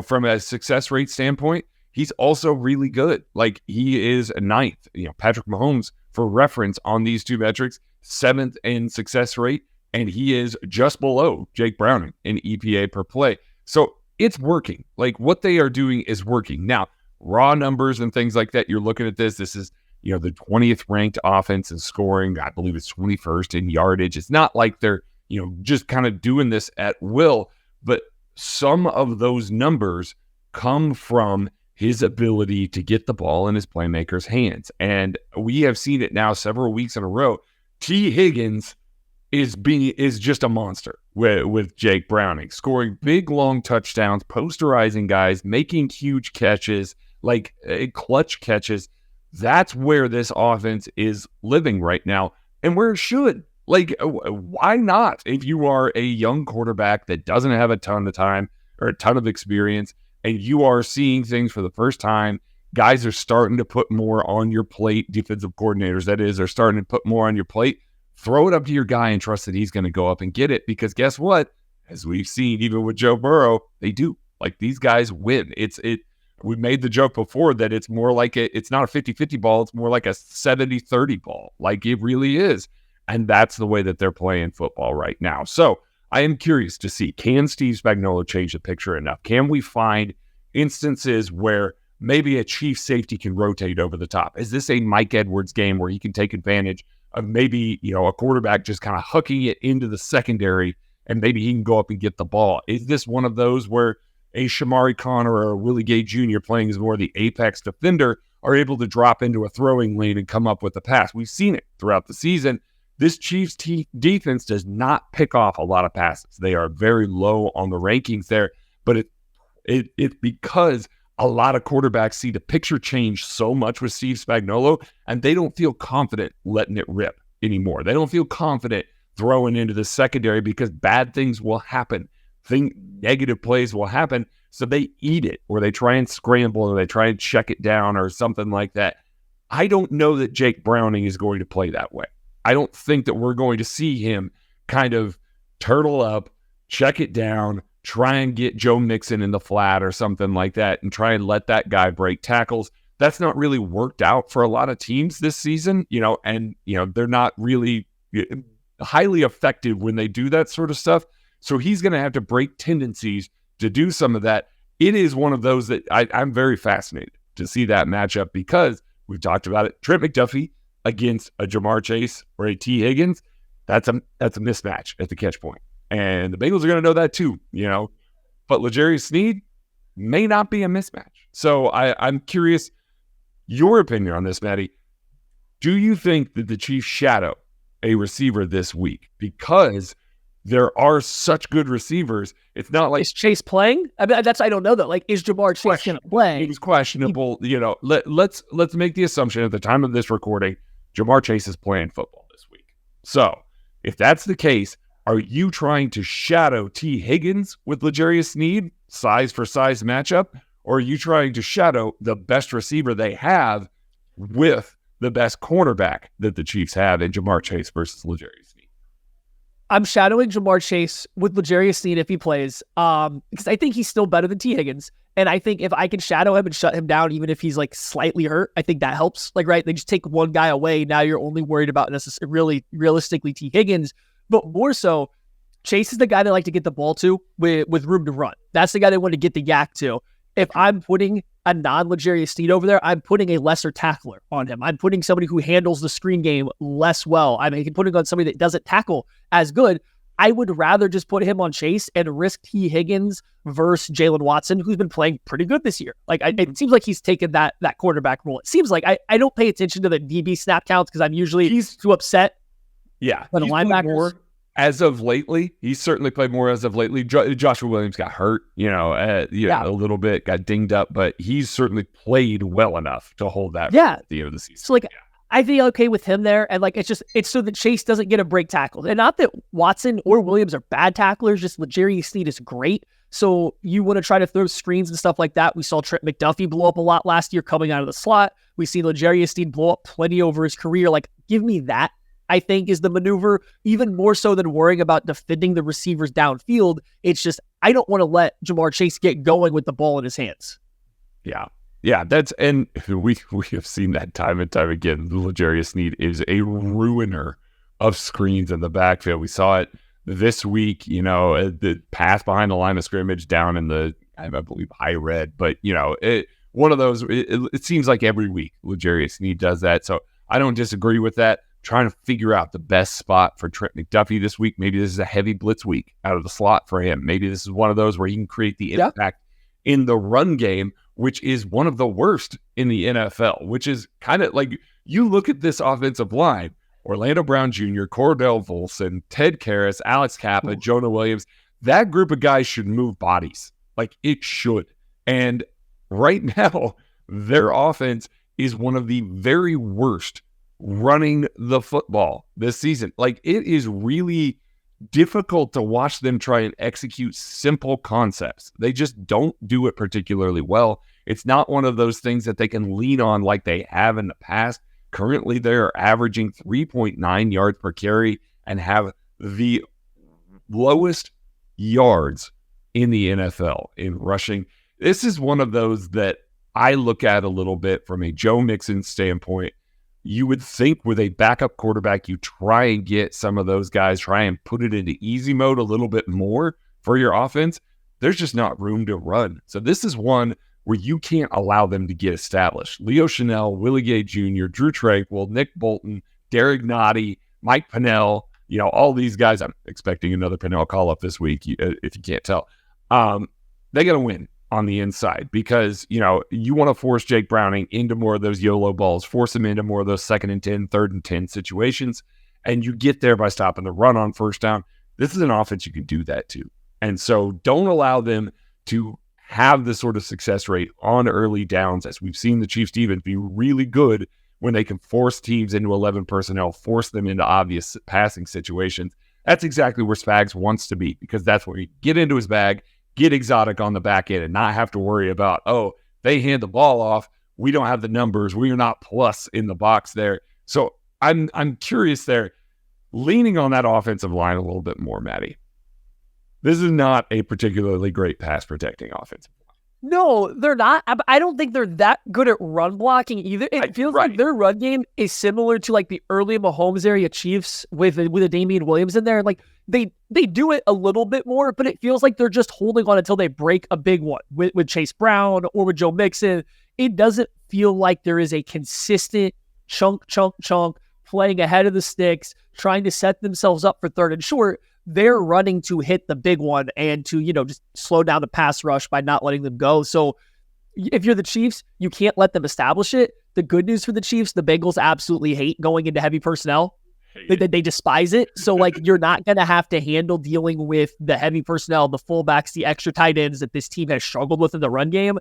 From a success rate standpoint, he's also really good. He is a 9th. Patrick Mahomes, for reference on these two metrics, 7th in success rate, and he is just below Jake Browning in EPA per play. So it's working. What they are doing is working. Now, raw numbers and things like that, you're looking at this. This is, the 20th ranked offense in scoring. I believe it's 21st in yardage. It's not like they're, just kind of doing this at will, but some of those numbers come from his ability to get the ball in his playmakers' hands. And we have seen it now several weeks in a row. T. Higgins is just a monster with Jake Browning, scoring big, long touchdowns, posterizing guys, making huge catches, clutch catches. That's where this offense is living right now. and where it should. Like, why not? If you are a young quarterback that doesn't have a ton of time or a ton of experience, and you are seeing things for the first time, guys are starting to put more on your plate, defensive coordinators, that is, are starting to put more on your plate. Throw it up to your guy and trust that he's going to go up and get it, because guess what? As we've seen, even with Joe Burrow, they do. Like, these guys win. We made the joke before that it's more like it's not a 50-50 ball. It's more like a 70-30 ball. Like, it really is. And that's the way that they're playing football right now. So I am curious to see, can Steve Spagnuolo change the picture enough? Can we find instances where maybe a chief safety can rotate over the top? Is this a Mike Edwards game where he can take advantage of maybe, a quarterback just kind of hooking it into the secondary, and maybe he can go up and get the ball? Is this one of those where a Shamari Connor or a Willie Gay Jr. playing as more the apex defender are able to drop into a throwing lane and come up with a pass? We've seen it throughout the season. This Chiefs defense does not pick off a lot of passes. They are very low on the rankings there, but it's because a lot of quarterbacks see the picture change so much with Steve Spagnuolo, and they don't feel confident letting it rip anymore. They don't feel confident throwing into the secondary because bad things will happen. Negative plays will happen, so they eat it, or they try and scramble, or they try and check it down or something like that. I don't know that Jake Browning is going to play that way. I don't think that we're going to see him kind of turtle up, check it down, try and get Joe Mixon in the flat or something like that, and try and let that guy break tackles. That's not really worked out for a lot of teams this season, and they're not really highly effective when they do that sort of stuff. So he's going to have to break tendencies to do some of that. It is one of those that I'm very fascinated to see that matchup, because we've talked about it. Trent McDuffie against a Jamar Chase or a T. Higgins, that's a mismatch at the catch point. And the Bengals are going to know that too, But L'Jarius Sneed may not be a mismatch. So I'm curious your opinion on this, Maddie. Do you think that the Chiefs shadow a receiver this week? Because there are such good receivers. It's not like... Is Chase playing? I don't know though. Like, is Jamar Chase going to play? He was questionable. Let's make the assumption at the time of this recording, Jamar Chase is playing football this week. So if that's the case, are you trying to shadow T. Higgins with L'Jarius Sneed, size for size matchup? Or are you trying to shadow the best receiver they have with the best cornerback that the Chiefs have in Jamar Chase versus L'Jarius Sneed? I'm shadowing Jamar Chase with L'Jarius Sneed if he plays, because I think he's still better than T. Higgins. And I think if I can shadow him and shut him down, even if he's like slightly hurt, I think that helps. Like, right, they just take one guy away. Now you're only worried about really realistically T. Higgins, but more so, Chase is the guy they like to get the ball to with room to run. That's the guy they want to get the yak to. If I'm putting a non-L'Jarius Sneed over there, I'm putting a lesser tackler on him. I'm putting somebody who handles the screen game less well. I'm putting on somebody that doesn't tackle as good. I would rather just put him on Chase and risk T. Higgins versus Jalen Watson, who's been playing pretty good this year. Like, it seems like he's taken that quarterback role. It seems like I don't pay attention to the DB snap counts because I'm usually too upset. Yeah, when the linebackers. As of lately, he's certainly played more as of lately. Joshua Williams got hurt, a little bit, got dinged up, but he's certainly played well enough to hold that at the end of the season. So, I feel okay with him there, and it's so that Chase doesn't get a break tackle. And not that Watson or Williams are bad tacklers, just L'Jarius Sneed is great. So you want to try to throw screens and stuff like that. We saw Trent McDuffie blow up a lot last year coming out of the slot. We see L'Jarius Sneed blow up plenty over his career. Like, give me that, I think, is the maneuver, even more so than worrying about defending the receivers downfield. It's just, I don't want to let Jamar Chase get going with the ball in his hands. Yeah. Yeah, and we have seen that time and time again. L'Jarius Sneed is a ruiner of screens in the backfield. We saw it this week, the pass behind the line of scrimmage down in the, I believe, high red. But, one of those, it seems like every week L'Jarius Sneed does that. So I don't disagree with that. Trying to figure out the best spot for Trent McDuffie this week. Maybe this is a heavy blitz week out of the slot for him. Maybe this is one of those where he can create the impact in the run game, which is one of the worst in the NFL, which is kind of like, you look at this offensive line, Orlando Brown Jr., Cordell Volson, Ted Karras, Alex Kappa, Jonah Williams, that group of guys should move bodies. Like, it should. And right now, their offense is one of the very worst running the football this season. Like, it is really difficult to watch them try and execute simple concepts. They just don't do it particularly well. It's not one of those things that they can lean on like they have in the past. Currently, they're averaging 3.9 yards per carry and have the lowest yards in the NFL in rushing. This is one of those that I look at a little bit from a Joe Mixon standpoint. You would think with a backup quarterback, you try and get some of those guys, try and put it into easy mode a little bit more for your offense. There's just not room to run. So this is one where you can't allow them to get established. Leo Chenal, Willie Gay Jr., Drew Tranquill, Nick Bolton, Derek Nottie, Mike Pennell, all these guys. I'm expecting another Pennell call-up this week, if you can't tell. They got to win on the inside because, you want to force Jake Browning into more of those YOLO balls, force him into more of those 2nd and 10, 3rd and 10 situations, and you get there by stopping the run on first down. This is an offense you can do that to. And so don't allow them to have the sort of success rate on early downs, as we've seen the Chiefs defense be really good when they can force teams into 11 personnel, force them into obvious passing situations. That's exactly where Spags wants to be, because that's where you get into his bag, get exotic on the back end, and not have to worry about, they hand the ball off, we don't have the numbers, we are not plus in the box there. So I'm curious there, leaning on that offensive line a little bit more, Maddie. This is not a particularly great pass protecting offensive line. No, they're not. I don't think they're that good at run blocking either. It feels like their run game is similar to like the early Mahomes area Chiefs with a Damian Williams in there. Like they do it a little bit more, but it feels like they're just holding on until they break a big one with Chase Brown or with Joe Mixon. It doesn't feel like there is a consistent chunk playing ahead of the sticks, trying to set themselves up for 3rd and short. They're running to hit the big one and to, just slow down the pass rush by not letting them go. So if you're the Chiefs, you can't let them establish it. The good news for the Chiefs, the Bengals absolutely hate going into heavy personnel. They despise it. So you're not going to have to handle dealing with the heavy personnel, the fullbacks, the extra tight ends that this team has struggled with in the run game.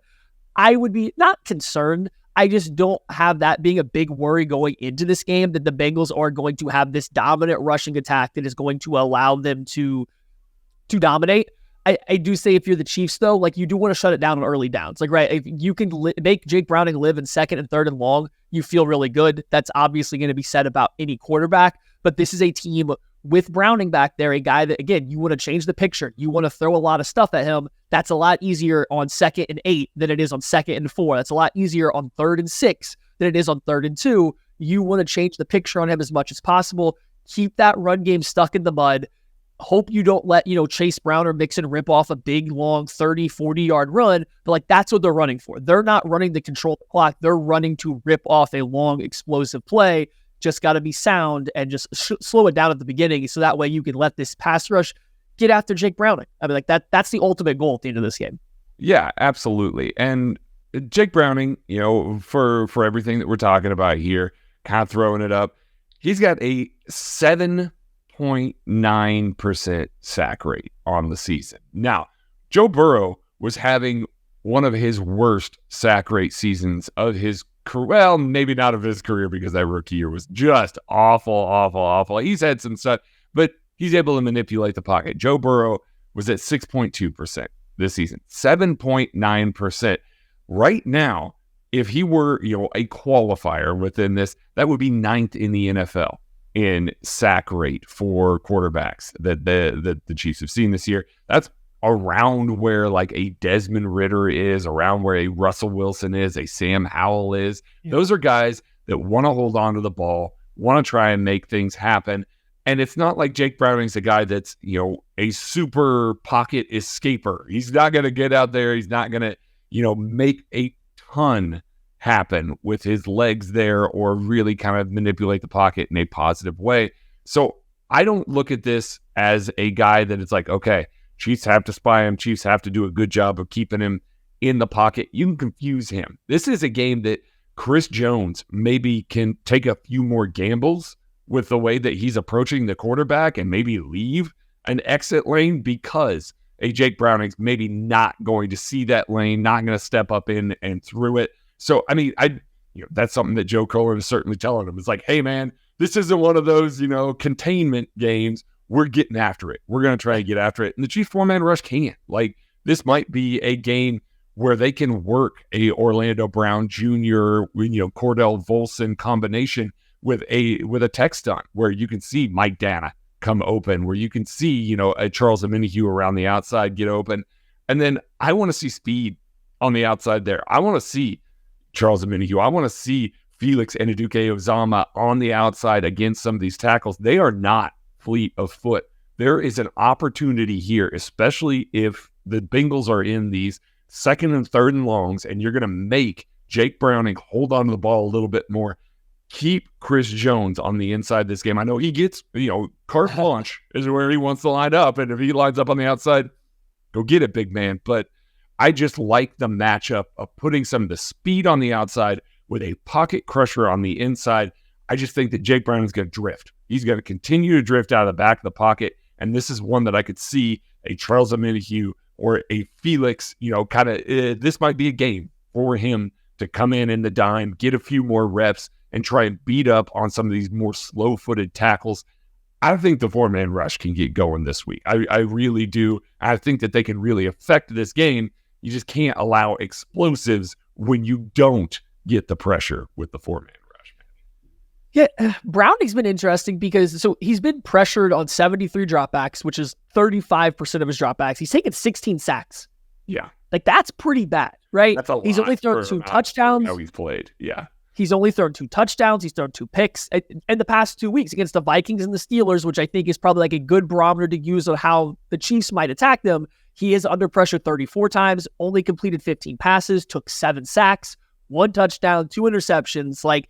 I would be not concerned. I just don't have that being a big worry going into this game, that the Bengals are going to have this dominant rushing attack that is going to allow them to dominate. I do say if you're the Chiefs, though, you do want to shut it down on early downs. If you can make Jake Browning live in 2nd and 3rd and long, you feel really good. That's obviously going to be said about any quarterback, but this is a team with Browning back there, a guy that, again, you want to change the picture. You want to throw a lot of stuff at him. That's a lot easier on 2nd and 8 than it is on 2nd and 4. That's a lot easier on 3rd and 6 than it is on 3rd and 2. You want to change the picture on him as much as possible. Keep that run game stuck in the mud. Hope you don't let, Chase Brown or Mixon rip off a big, long 30, 40-yard run. But, that's what they're running for. They're not running to control the clock. They're running to rip off a long, explosive play. Just got to be sound and just slow it down at the beginning so that way you can let this pass rush get after Jake Browning. That's the ultimate goal at the end of this game. Yeah, absolutely. And Jake Browning, for everything that we're talking about here, kind of throwing it up, he's got a 7.9% sack rate on the season. Now, Joe Burrow was having one of his worst sack rate seasons of his career. Well, maybe not of his career, because that rookie year was just awful. He's had some stuff, but he's able to manipulate the pocket. Joe Burrow was at 6.2% this season, 7.9%. Right now, if he were, a qualifier within this, that would be 9th in the NFL in sack rate for quarterbacks that the Chiefs have seen this year. That's around where a Desmond Ridder is, around where a Russell Wilson is, a Sam Howell is. Yeah. Those are guys that want to hold on to the ball, want to try and make things happen. And it's not like Jake Browning's a guy that's, a super pocket escaper. He's not going to get out there. He's not going to, make a ton happen with his legs there or really kind of manipulate the pocket in a positive way. So I don't look at this as a guy that it's okay, Chiefs have to spy him. Chiefs have to do a good job of keeping him in the pocket. You can confuse him. This is a game that Chris Jones maybe can take a few more gambles with the way that he's approaching the quarterback and maybe leave an exit lane, because a Jake Browning's maybe not going to see that lane, not going to step up in and through it. So, that's something that Joe Cohen is certainly telling him. It's like, hey, man, this isn't one of those, containment games. We're getting after it. We're going to try and get after it. And the Chiefs 4-man rush can. Like, this might be a game where they can work a Orlando Brown Jr., Cordell Volson combination with a tech stunt where you can see Mike Dana come open, where you can see, a Charles Omenihu around the outside get open. And then I want to see speed on the outside there. I want to see Charles Omenihu. I want to see Felix Eneduke-Ozama on the outside against some of these tackles. They are not fleet of foot. There is an opportunity here, especially if the Bengals are in these second and third and longs, and you're going to make Jake Browning hold on to the ball a little bit more. Keep Chris Jones on the inside this game. I know he gets, carte blanche is where he wants to line up, and if he lines up on the outside, go get it, big man. But I just like the matchup of putting some of the speed on the outside with a pocket crusher on the inside. I just think that Jake Brown is going to drift. He's going to continue to drift out of the back of the pocket, and this is one that I could see a Charles Omenihu or a Felix, this might be a game for him to come in the dime, get a few more reps, and try and beat up on some of these more slow-footed tackles. I think the 4-man rush can get going this week. I really do. I think that they can really affect this game. You just can't allow explosives when you don't get the pressure with the 4-man rush. Yeah, Browning's been interesting because he's been pressured on 73 dropbacks, which is 35% of his dropbacks. He's taken 16 sacks. Yeah. Like, that's pretty bad, right? That's a lot. He's only thrown 2 touchdowns. How he's played, yeah. He's only thrown 2 touchdowns. He's thrown 2 picks in the past 2 weeks against the Vikings and the Steelers, which I think is probably like a good barometer to use on how the Chiefs might attack them. He is under pressure 34 times, only completed 15 passes, took 7 sacks, 1 touchdown, 2 interceptions. Like,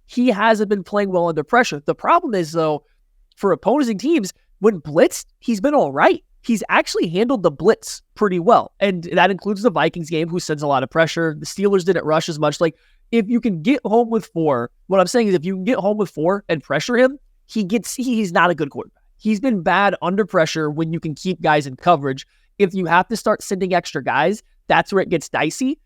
he hasn't been playing well under pressure. The problem is, though, for opposing teams, when blitzed, he's been all right. He's actually handled the blitz pretty well. And that includes the Vikings game, who sends a lot of pressure. The Steelers didn't rush as much. Like, if you can get home with 4, what I'm saying is if you can get home with 4 and pressure him, he's not a good quarterback. He's been bad under pressure when you can keep guys in coverage. If you have to start sending extra guys, that's where it gets dicey.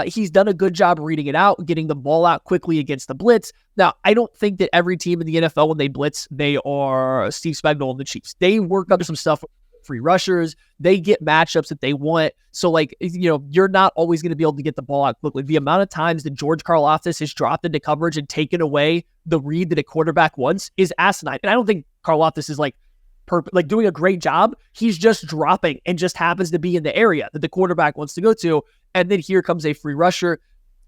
He's done a good job reading it out, getting the ball out quickly against the blitz. Now, I don't think that every team in the NFL, when they blitz, they are Steve Spagnuolo and the Chiefs. They work up some stuff with free rushers. They get matchups that they want. So, you're not always going to be able to get the ball out quickly. The amount of times that George Karlaftis has dropped into coverage and taken away the read that a quarterback wants is asinine. And I don't think Karlaftis is doing a great job. He's just dropping and just happens to be in the area that the quarterback wants to go to. And then here comes a free rusher.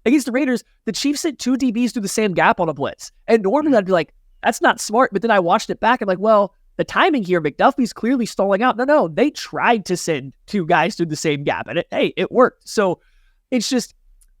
Against the Raiders, the Chiefs sent 2 DBs through the same gap on a blitz. And normally I'd be like, that's not smart. But then I watched it back. I'm like, well, the timing here, McDuffie's clearly stalling out. No, they tried to send 2 guys through the same gap. And it worked. So it's just,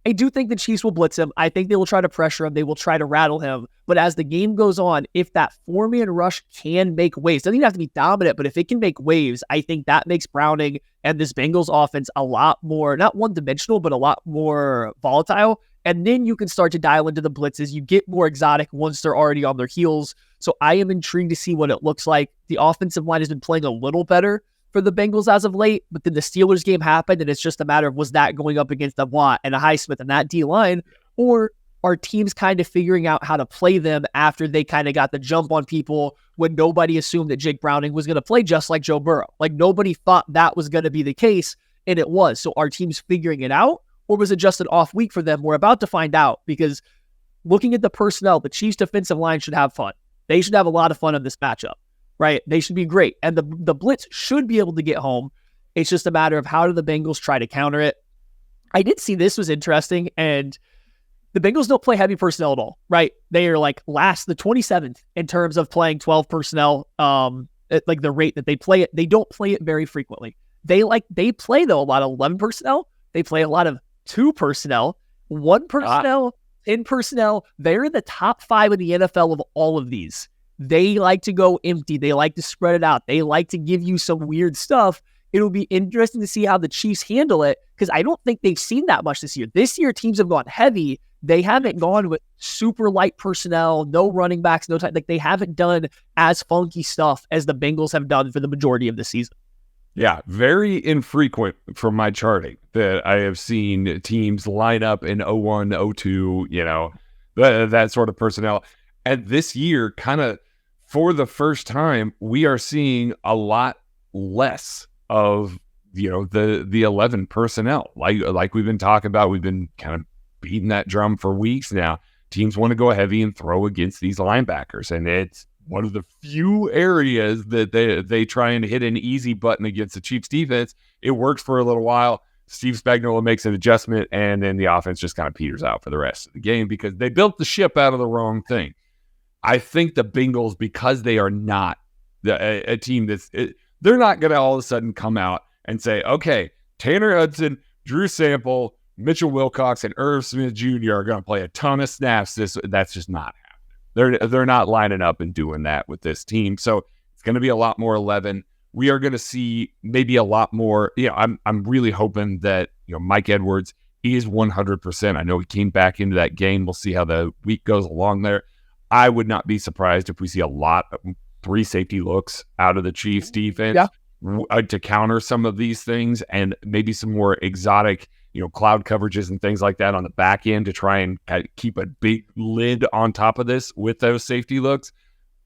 I do think the Chiefs will blitz him. I think they will try to pressure him. They will try to rattle him. But as the game goes on, if that 4-man rush can make waves, doesn't even have to be dominant, but if it can make waves, I think that makes Browning and this Bengals offense a lot more, not one-dimensional, but a lot more volatile. And then you can start to dial into the blitzes. You get more exotic once they're already on their heels. So I am intrigued to see what it looks like. The offensive line has been playing a little better for the Bengals as of late, but then the Steelers game happened, and it's just a matter of, was that going up against a Watt and a Highsmith and that D-line, or are teams kind of figuring out how to play them after they kind of got the jump on people when nobody assumed that Jake Browning was going to play just like Joe Burrow? Like, nobody thought that was going to be the case, and it was. So are teams figuring it out, or was it just an off week for them? We're about to find out, because looking at the personnel, the Chiefs defensive line should have fun. They should have a lot of fun in this matchup. Right? They should be great. And the blitz should be able to get home. It's just a matter of how do the Bengals try to counter it. I did see this was interesting, and the Bengals don't play heavy personnel at all, right? They are the 27th in terms of playing 12 personnel, at the rate that they play it. They don't play it very frequently. They play, though, a lot of 11 personnel. They play a lot of 2 personnel, 1 personnel, 10 personnel. They're in the top 5 in the NFL of all of these. They like to go empty. They like to spread it out. They like to give you some weird stuff. It'll be interesting to see how the Chiefs handle it, because I don't think they've seen that much this year. This year, teams have gone heavy. They haven't gone with super light personnel, no running backs, no time. They haven't done as funky stuff as the Bengals have done for the majority of the season. Yeah, very infrequent from my charting that I have seen teams line up in 0-1, 0-2, that sort of personnel. And this year, kind of for the first time, we are seeing a lot less of the 11 personnel, like we've been talking about. We've been kind of beating that drum for weeks now. Teams want to go heavy and throw against these linebackers, and it's one of the few areas that they try and hit an easy button against the Chiefs defense. It works for a little while. Steve Spagnuolo makes an adjustment, and then the offense just kind of peters out for the rest of the game because they built the ship out of the wrong thing. I think the Bengals, because they are not a team they're not going to all of a sudden come out and say, okay, Tanner Hudson, Drew Sample, Mitchell Wilcox, and Irv Smith Jr. are going to play a ton of snaps. That's just not happening. They're not lining up and doing that with this team. So it's going to be a lot more 11. We are going to see maybe a lot more. I'm really hoping that Mike Edwards is 100%. I know he came back into that game. We'll see how the week goes along there. I would not be surprised if we see a lot of 3 safety looks out of the Chiefs defense to counter some of these things, and maybe some more exotic, cloud coverages and things like that on the back end to try and keep a big lid on top of this with those safety looks.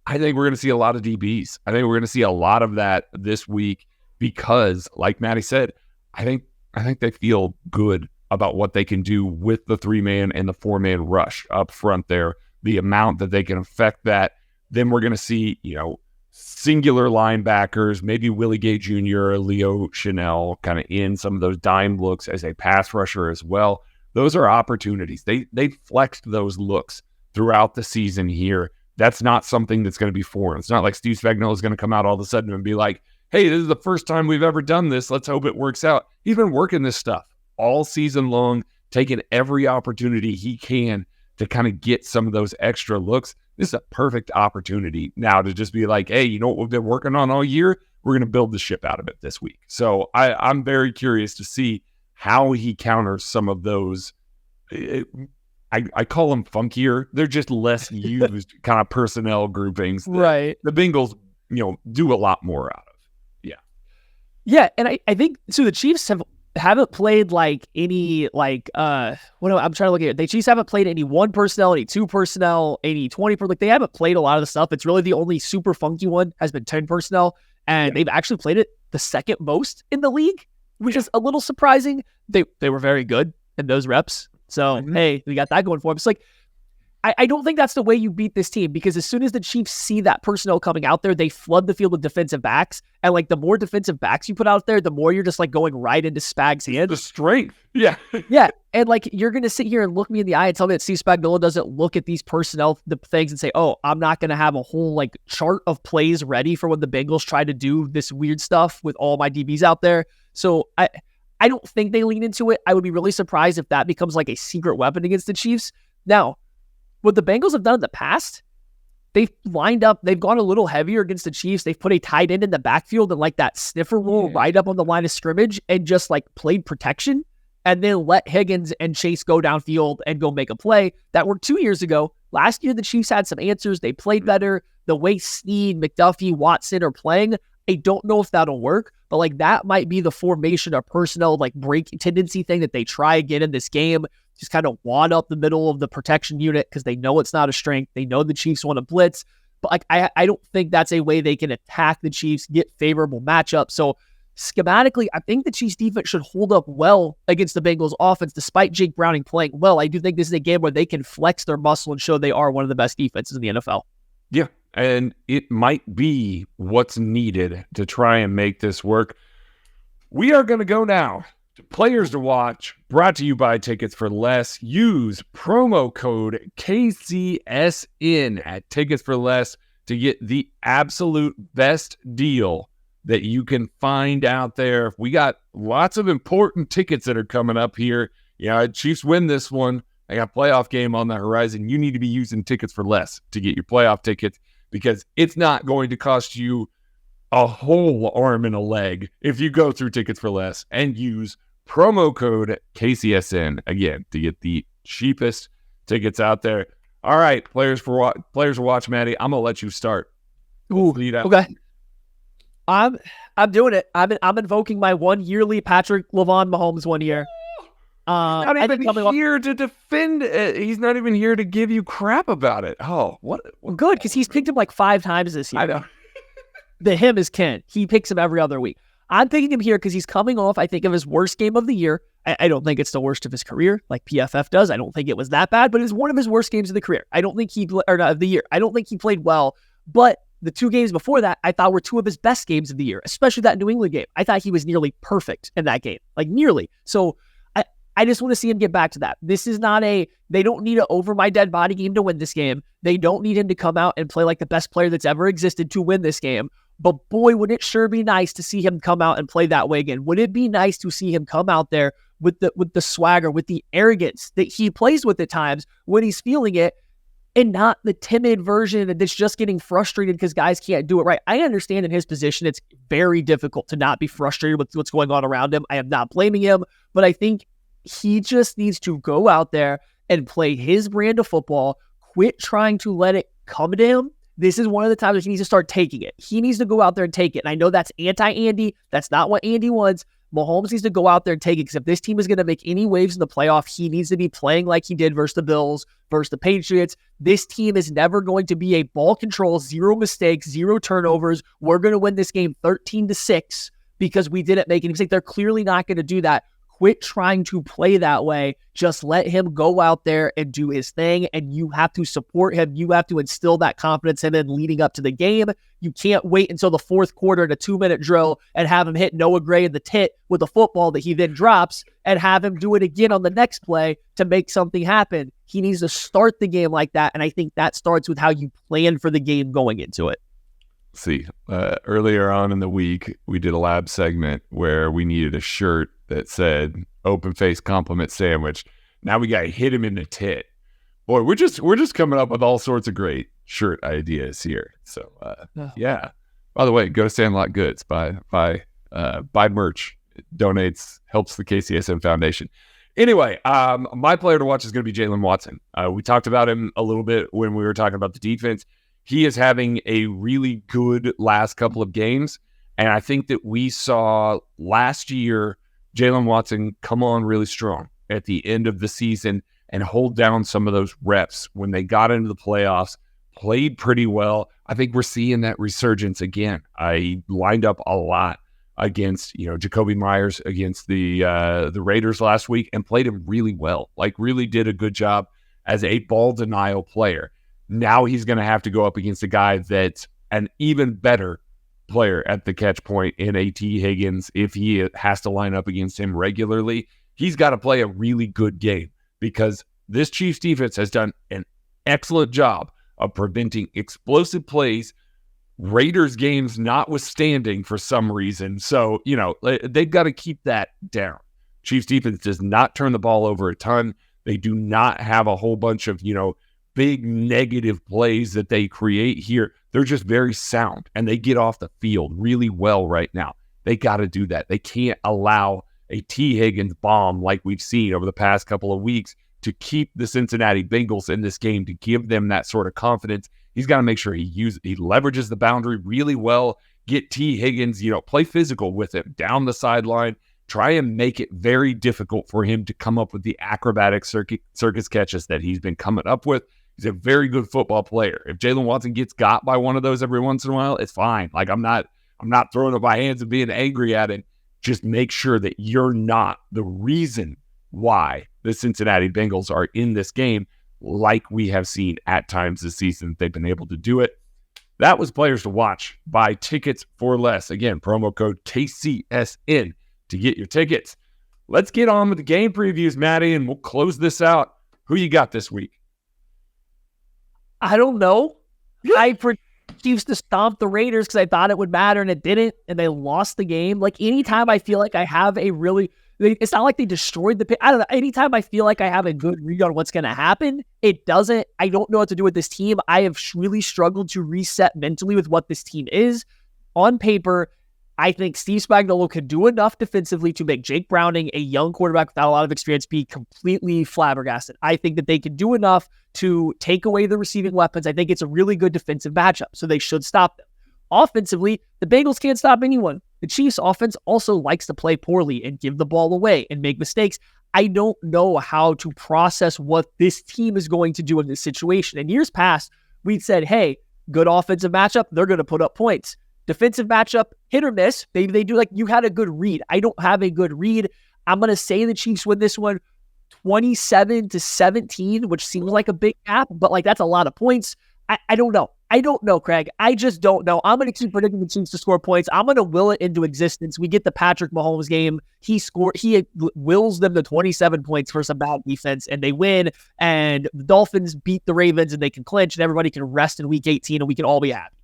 I think we're going to see a lot of DBs. I think we're going to see a lot of that this week because, like Maddie said, I think they feel good about what they can do with the 3-man and the 4-man rush up front there, the amount that they can affect that. Then we're going to see, singular linebackers, maybe Willie Gay Jr. or Leo Chanel kind of in some of those dime looks as a pass rusher as well. Those are opportunities. They flexed those looks throughout the season here. That's not something that's going to be foreign. It's not like Steve Spagnuolo is going to come out all of a sudden and be like, hey, this is the first time we've ever done this. Let's hope it works out. He's been working this stuff all season long, taking every opportunity he can to kind of get some of those extra looks. This is a perfect opportunity now to just be like, hey, you know what we've been working on all year? We're going to build the ship out of it this week. So I'm very curious to see how he counters some of those. I call them funkier. They're just less used kind of personnel groupings. Right. The Bengals, do a lot more out of. Yeah. Yeah. And I think, so the Chiefs haven't played any I'm trying to look at it. The Chiefs haven't played any 1 personnel, any 2 personnel, any 20 they haven't played a lot of the stuff. It's really the only super funky one has been 10 personnel, and they've actually played it the second most in the league, which is a little surprising. They were very good in those reps. So hey, we got that going for them. It's like, I don't think that's the way you beat this team, because as soon as the Chiefs see that personnel coming out there, they flood the field with defensive backs. And the more defensive backs you put out there, the more you're just going right into Spag's hand. The strength. Yeah. Yeah. And you're going to sit here and look me in the eye and tell me that Steve Spagnuolo doesn't look at these personnel things and say, oh, I'm not going to have a whole chart of plays ready for when the Bengals try to do this weird stuff with all my DBs out there. So I don't think they lean into it. I would be really surprised if that becomes a secret weapon against the Chiefs. Now, what the Bengals have done in the past, they've lined up, they've gone a little heavier against the Chiefs. They've put a tight end in the backfield and that sniffer rule right up on the line of scrimmage and just played protection, and then let Higgins and Chase go downfield and go make a play. That worked 2 years ago. Last year, the Chiefs had some answers. They played better. The way Snead, McDuffie, Watson are playing, I don't know if that'll work, but that might be the formation or personnel break tendency thing that they try again in this game. Just kind of wad up the middle of the protection unit because they know it's not a strength. They know the Chiefs want to blitz, but I don't think that's a way they can attack the Chiefs, get favorable matchups. So schematically, I think the Chiefs defense should hold up well against the Bengals offense, despite Jake Browning playing well. I do think this is a game where they can flex their muscle and show they are one of the best defenses in the NFL. Yeah, and it might be what's needed to try and make this work. We are going to go now to Players to Watch, brought to you by Tickets for Less. Use promo code KCSN at Tickets for Less to get the absolute best deal that you can find out there. We got lots of important tickets that are coming up here. Chiefs win this one. I got a playoff game on the horizon. You need to be using Tickets for Less to get your playoff tickets, because it's not going to cost you a whole arm and a leg if you go through Tickets for Less and use promo code KCSN again to get the cheapest tickets out there. All right, players to watch, Maddie. I'm gonna let you start. Ooh, okay. I'm doing it. I'm invoking my 1 yearly Patrick LaVon Mahomes 1 year. Not even here to defend it. He's not even here to give you crap about it. Oh, what good, because he's picked him like 5 times this year. I know. The him is Ken. He picks him every other week. I'm picking him here because he's coming off, I think, of his worst game of the year. I don't think it's the worst of his career, like PFF does. I don't think it was that bad, but it's one of his worst games of the career. I don't think of the year. I don't think he played well, but the 2 games before that, I thought were 2 of his best games of the year, especially that New England game. I thought he was nearly perfect in that game, like nearly. So I just want to see him get back to that. This is not they don't need an over my dead body game to win this game. They don't need him to come out and play like the best player that's ever existed to win this game. But boy, would it sure be nice to see him come out and play that way again. Would it be nice to see him come out there with the swagger, with the arrogance that he plays with at times when he's feeling it, and not the timid version that's just getting frustrated because guys can't do it right. I understand in his position, it's very difficult to not be frustrated with what's going on around him. I am not blaming him, but I think he just needs to go out there and play his brand of football, quit trying to let it come to him. This is one of the times where he needs to start taking it. He needs to go out there and take it. And I know that's anti-Andy. That's not what Andy wants. Mahomes needs to go out there and take it, because if this team is going to make any waves in the playoff, he needs to be playing like he did versus the Bills, versus the Patriots. This team is never going to be a ball control, 0 mistakes, 0 turnovers. We're going to win this game 13-6 because we didn't make any mistakes. They're clearly not going to do that. Quit trying to play that way. Just let him go out there and do his thing, and you have to support him. You have to instill that confidence in him leading up to the game. You can't wait until the 4th quarter in a 2-minute drill and have him hit Noah Gray in the tit with a football that he then drops and have him do it again on the next play to make something happen. He needs to start the game like that, and I think that starts with how you plan for the game going into it. See, earlier on in the week, we did a lab segment where we needed a shirt that said "open face compliment sandwich." Now we got to hit him in the tit. Boy, we're just coming up with all sorts of great shirt ideas here. So yeah. By the way, go to Sandlot Goods, buy merch. It donates, helps the KCSM Foundation. Anyway, my player to watch is going to be Jalen Watson. We talked about him a little bit when we were talking about the defense. He is having a really good last couple of games, and I think that we saw last year Jalen Watson come on really strong at the end of the season and hold down some of those reps when they got into the playoffs, played pretty well. I think we're seeing that resurgence again. I lined up a lot against, Jacoby Myers against the Raiders last week and played him really well, like really did a good job as a ball denial player. Now he's going to have to go up against a guy that's an even better player at the catch point in A.T. Higgins. If he has to line up against him regularly, he's got to play a really good game, because this Chiefs defense has done an excellent job of preventing explosive plays, Raiders games notwithstanding for some reason. So, they've got to keep that down. Chiefs defense does not turn the ball over a ton. They do not have a whole bunch of, big negative plays that they create here. They're just very sound, and they get off the field really well right now. They got to do that. They can't allow a T. Higgins bomb like we've seen over the past couple of weeks to keep the Cincinnati Bengals in this game, to give them that sort of confidence. He's got to make sure he leverages the boundary really well, get T. Higgins, play physical with him down the sideline, try and make it very difficult for him to come up with the acrobatic circus catches that he's been coming up with. He's a very good football player. If Jalen Watson gets got by one of those every once in a while, it's fine. Like, I'm not throwing up my hands and being angry at it. Just make sure that you're not the reason why the Cincinnati Bengals are in this game, like we have seen at times this season. They've been able to do it. That was Players to Watch. Buy tickets for less. Again, promo code KCSN to get your tickets. Let's get on with the game previews, Maddie, and we'll close this out. Who you got this week? I don't know. I predicted Chiefs to stomp the Raiders because I thought it would matter, and it didn't, and they lost the game. Like, anytime I feel like I have it's not like they destroyed the pick. I don't know. Anytime I feel like I have a good read on what's going to happen, it doesn't. I don't know what to do with this team. I have really struggled to reset mentally with what this team is. On paper, I think Steve Spagnuolo could do enough defensively to make Jake Browning, a young quarterback without a lot of experience, be completely flabbergasted. I think that they can do enough to take away the receiving weapons. I think it's a really good defensive matchup, so they should stop them. offensively, the Bengals can't stop anyone. The Chiefs' offense also likes to play poorly and give the ball away and make mistakes. I don't know how to process what this team is going to do in this situation. In years past, we'd said, hey, good offensive matchup, they're going to put up points. Defensive matchup, hit or miss. Maybe they do, like, you had a good read. I don't have a good read. I'm going to say the Chiefs win this one 27-17, which seems like a big gap, but like that's a lot of points. I don't know. I don't know, Craig. I just don't know. I'm going to keep predicting the Chiefs to score points. I'm going to will it into existence. We get the Patrick Mahomes game. He wills them to 27 points for some bad defense, and they win. And the Dolphins beat the Ravens, and they can clinch, and everybody can rest in Week 18, and we can all be happy.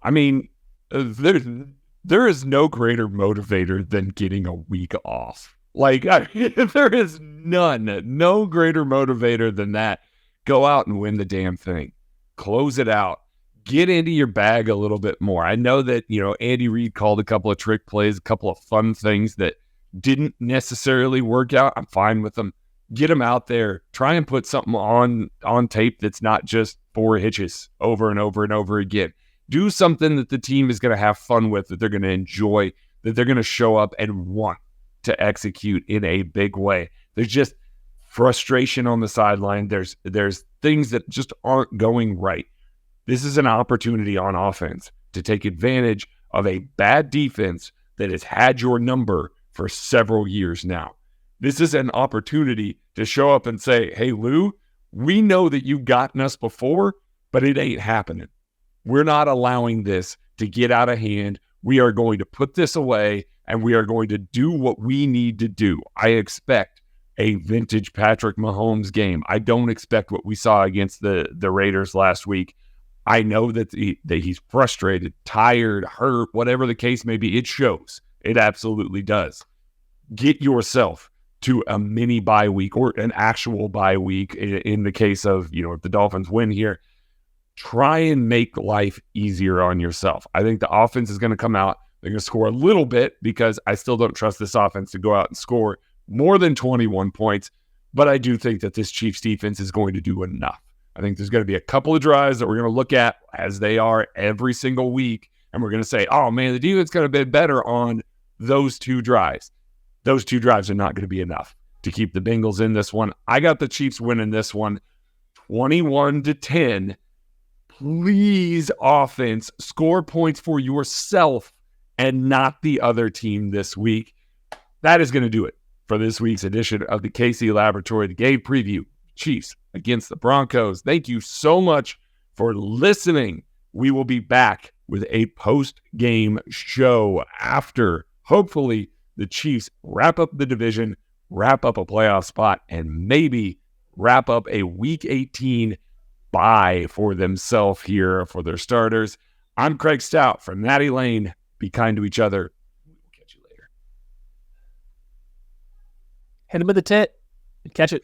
I mean, there is no greater motivator than getting a week off. Like, there is no greater motivator than that. Go out and win the damn thing. Close it out. Get into your bag a little bit more. I know that, Andy Reid called a couple of trick plays, a couple of fun things that didn't necessarily work out. I'm fine with them. Get them out there. Try and put something on tape that's not just 4 hitches over and over and over again. Do something that the team is going to have fun with, that they're going to enjoy, that they're going to show up and want to execute in a big way. There's just frustration on the sideline. There's things that just aren't going right. This is an opportunity on offense to take advantage of a bad defense that has had your number for several years now. This is an opportunity to show up and say, hey, Lou, we know that you've gotten us before, but it ain't happening. We're not allowing this to get out of hand. We are going to put this away, and we are going to do what we need to do. I expect a vintage Patrick Mahomes game. I don't expect what we saw against the Raiders last week. I know that he's frustrated, tired, hurt, whatever the case may be. It shows. It absolutely does. Get yourself to a mini bye week or an actual bye week in the case of, if the Dolphins win here. Try and make life easier on yourself. I think the offense is going to come out. They're going to score a little bit because I still don't trust this offense to go out and score more than 21 points. But I do think that this Chiefs defense is going to do enough. I think there's going to be a couple of drives that we're going to look at as they are every single week. And we're going to say, oh, man, the defense could have been better on those 2 drives. Those 2 drives are not going to be enough to keep the Bengals in this one. I got the Chiefs winning this one 21-10. Please, offense, score points for yourself and not the other team this week. That is going to do it for this week's edition of the KC Laboratory, the game preview. Chiefs against the Broncos. Thank you so much for listening. We will be back with a post-game show after, hopefully, the Chiefs wrap up the division, wrap up a playoff spot, and maybe wrap up a Week 18 bye for themselves here for their starters. I'm Craig Stout from Natty Lane. Be kind to each other. We'll catch you later. Hit him in the tit and catch it.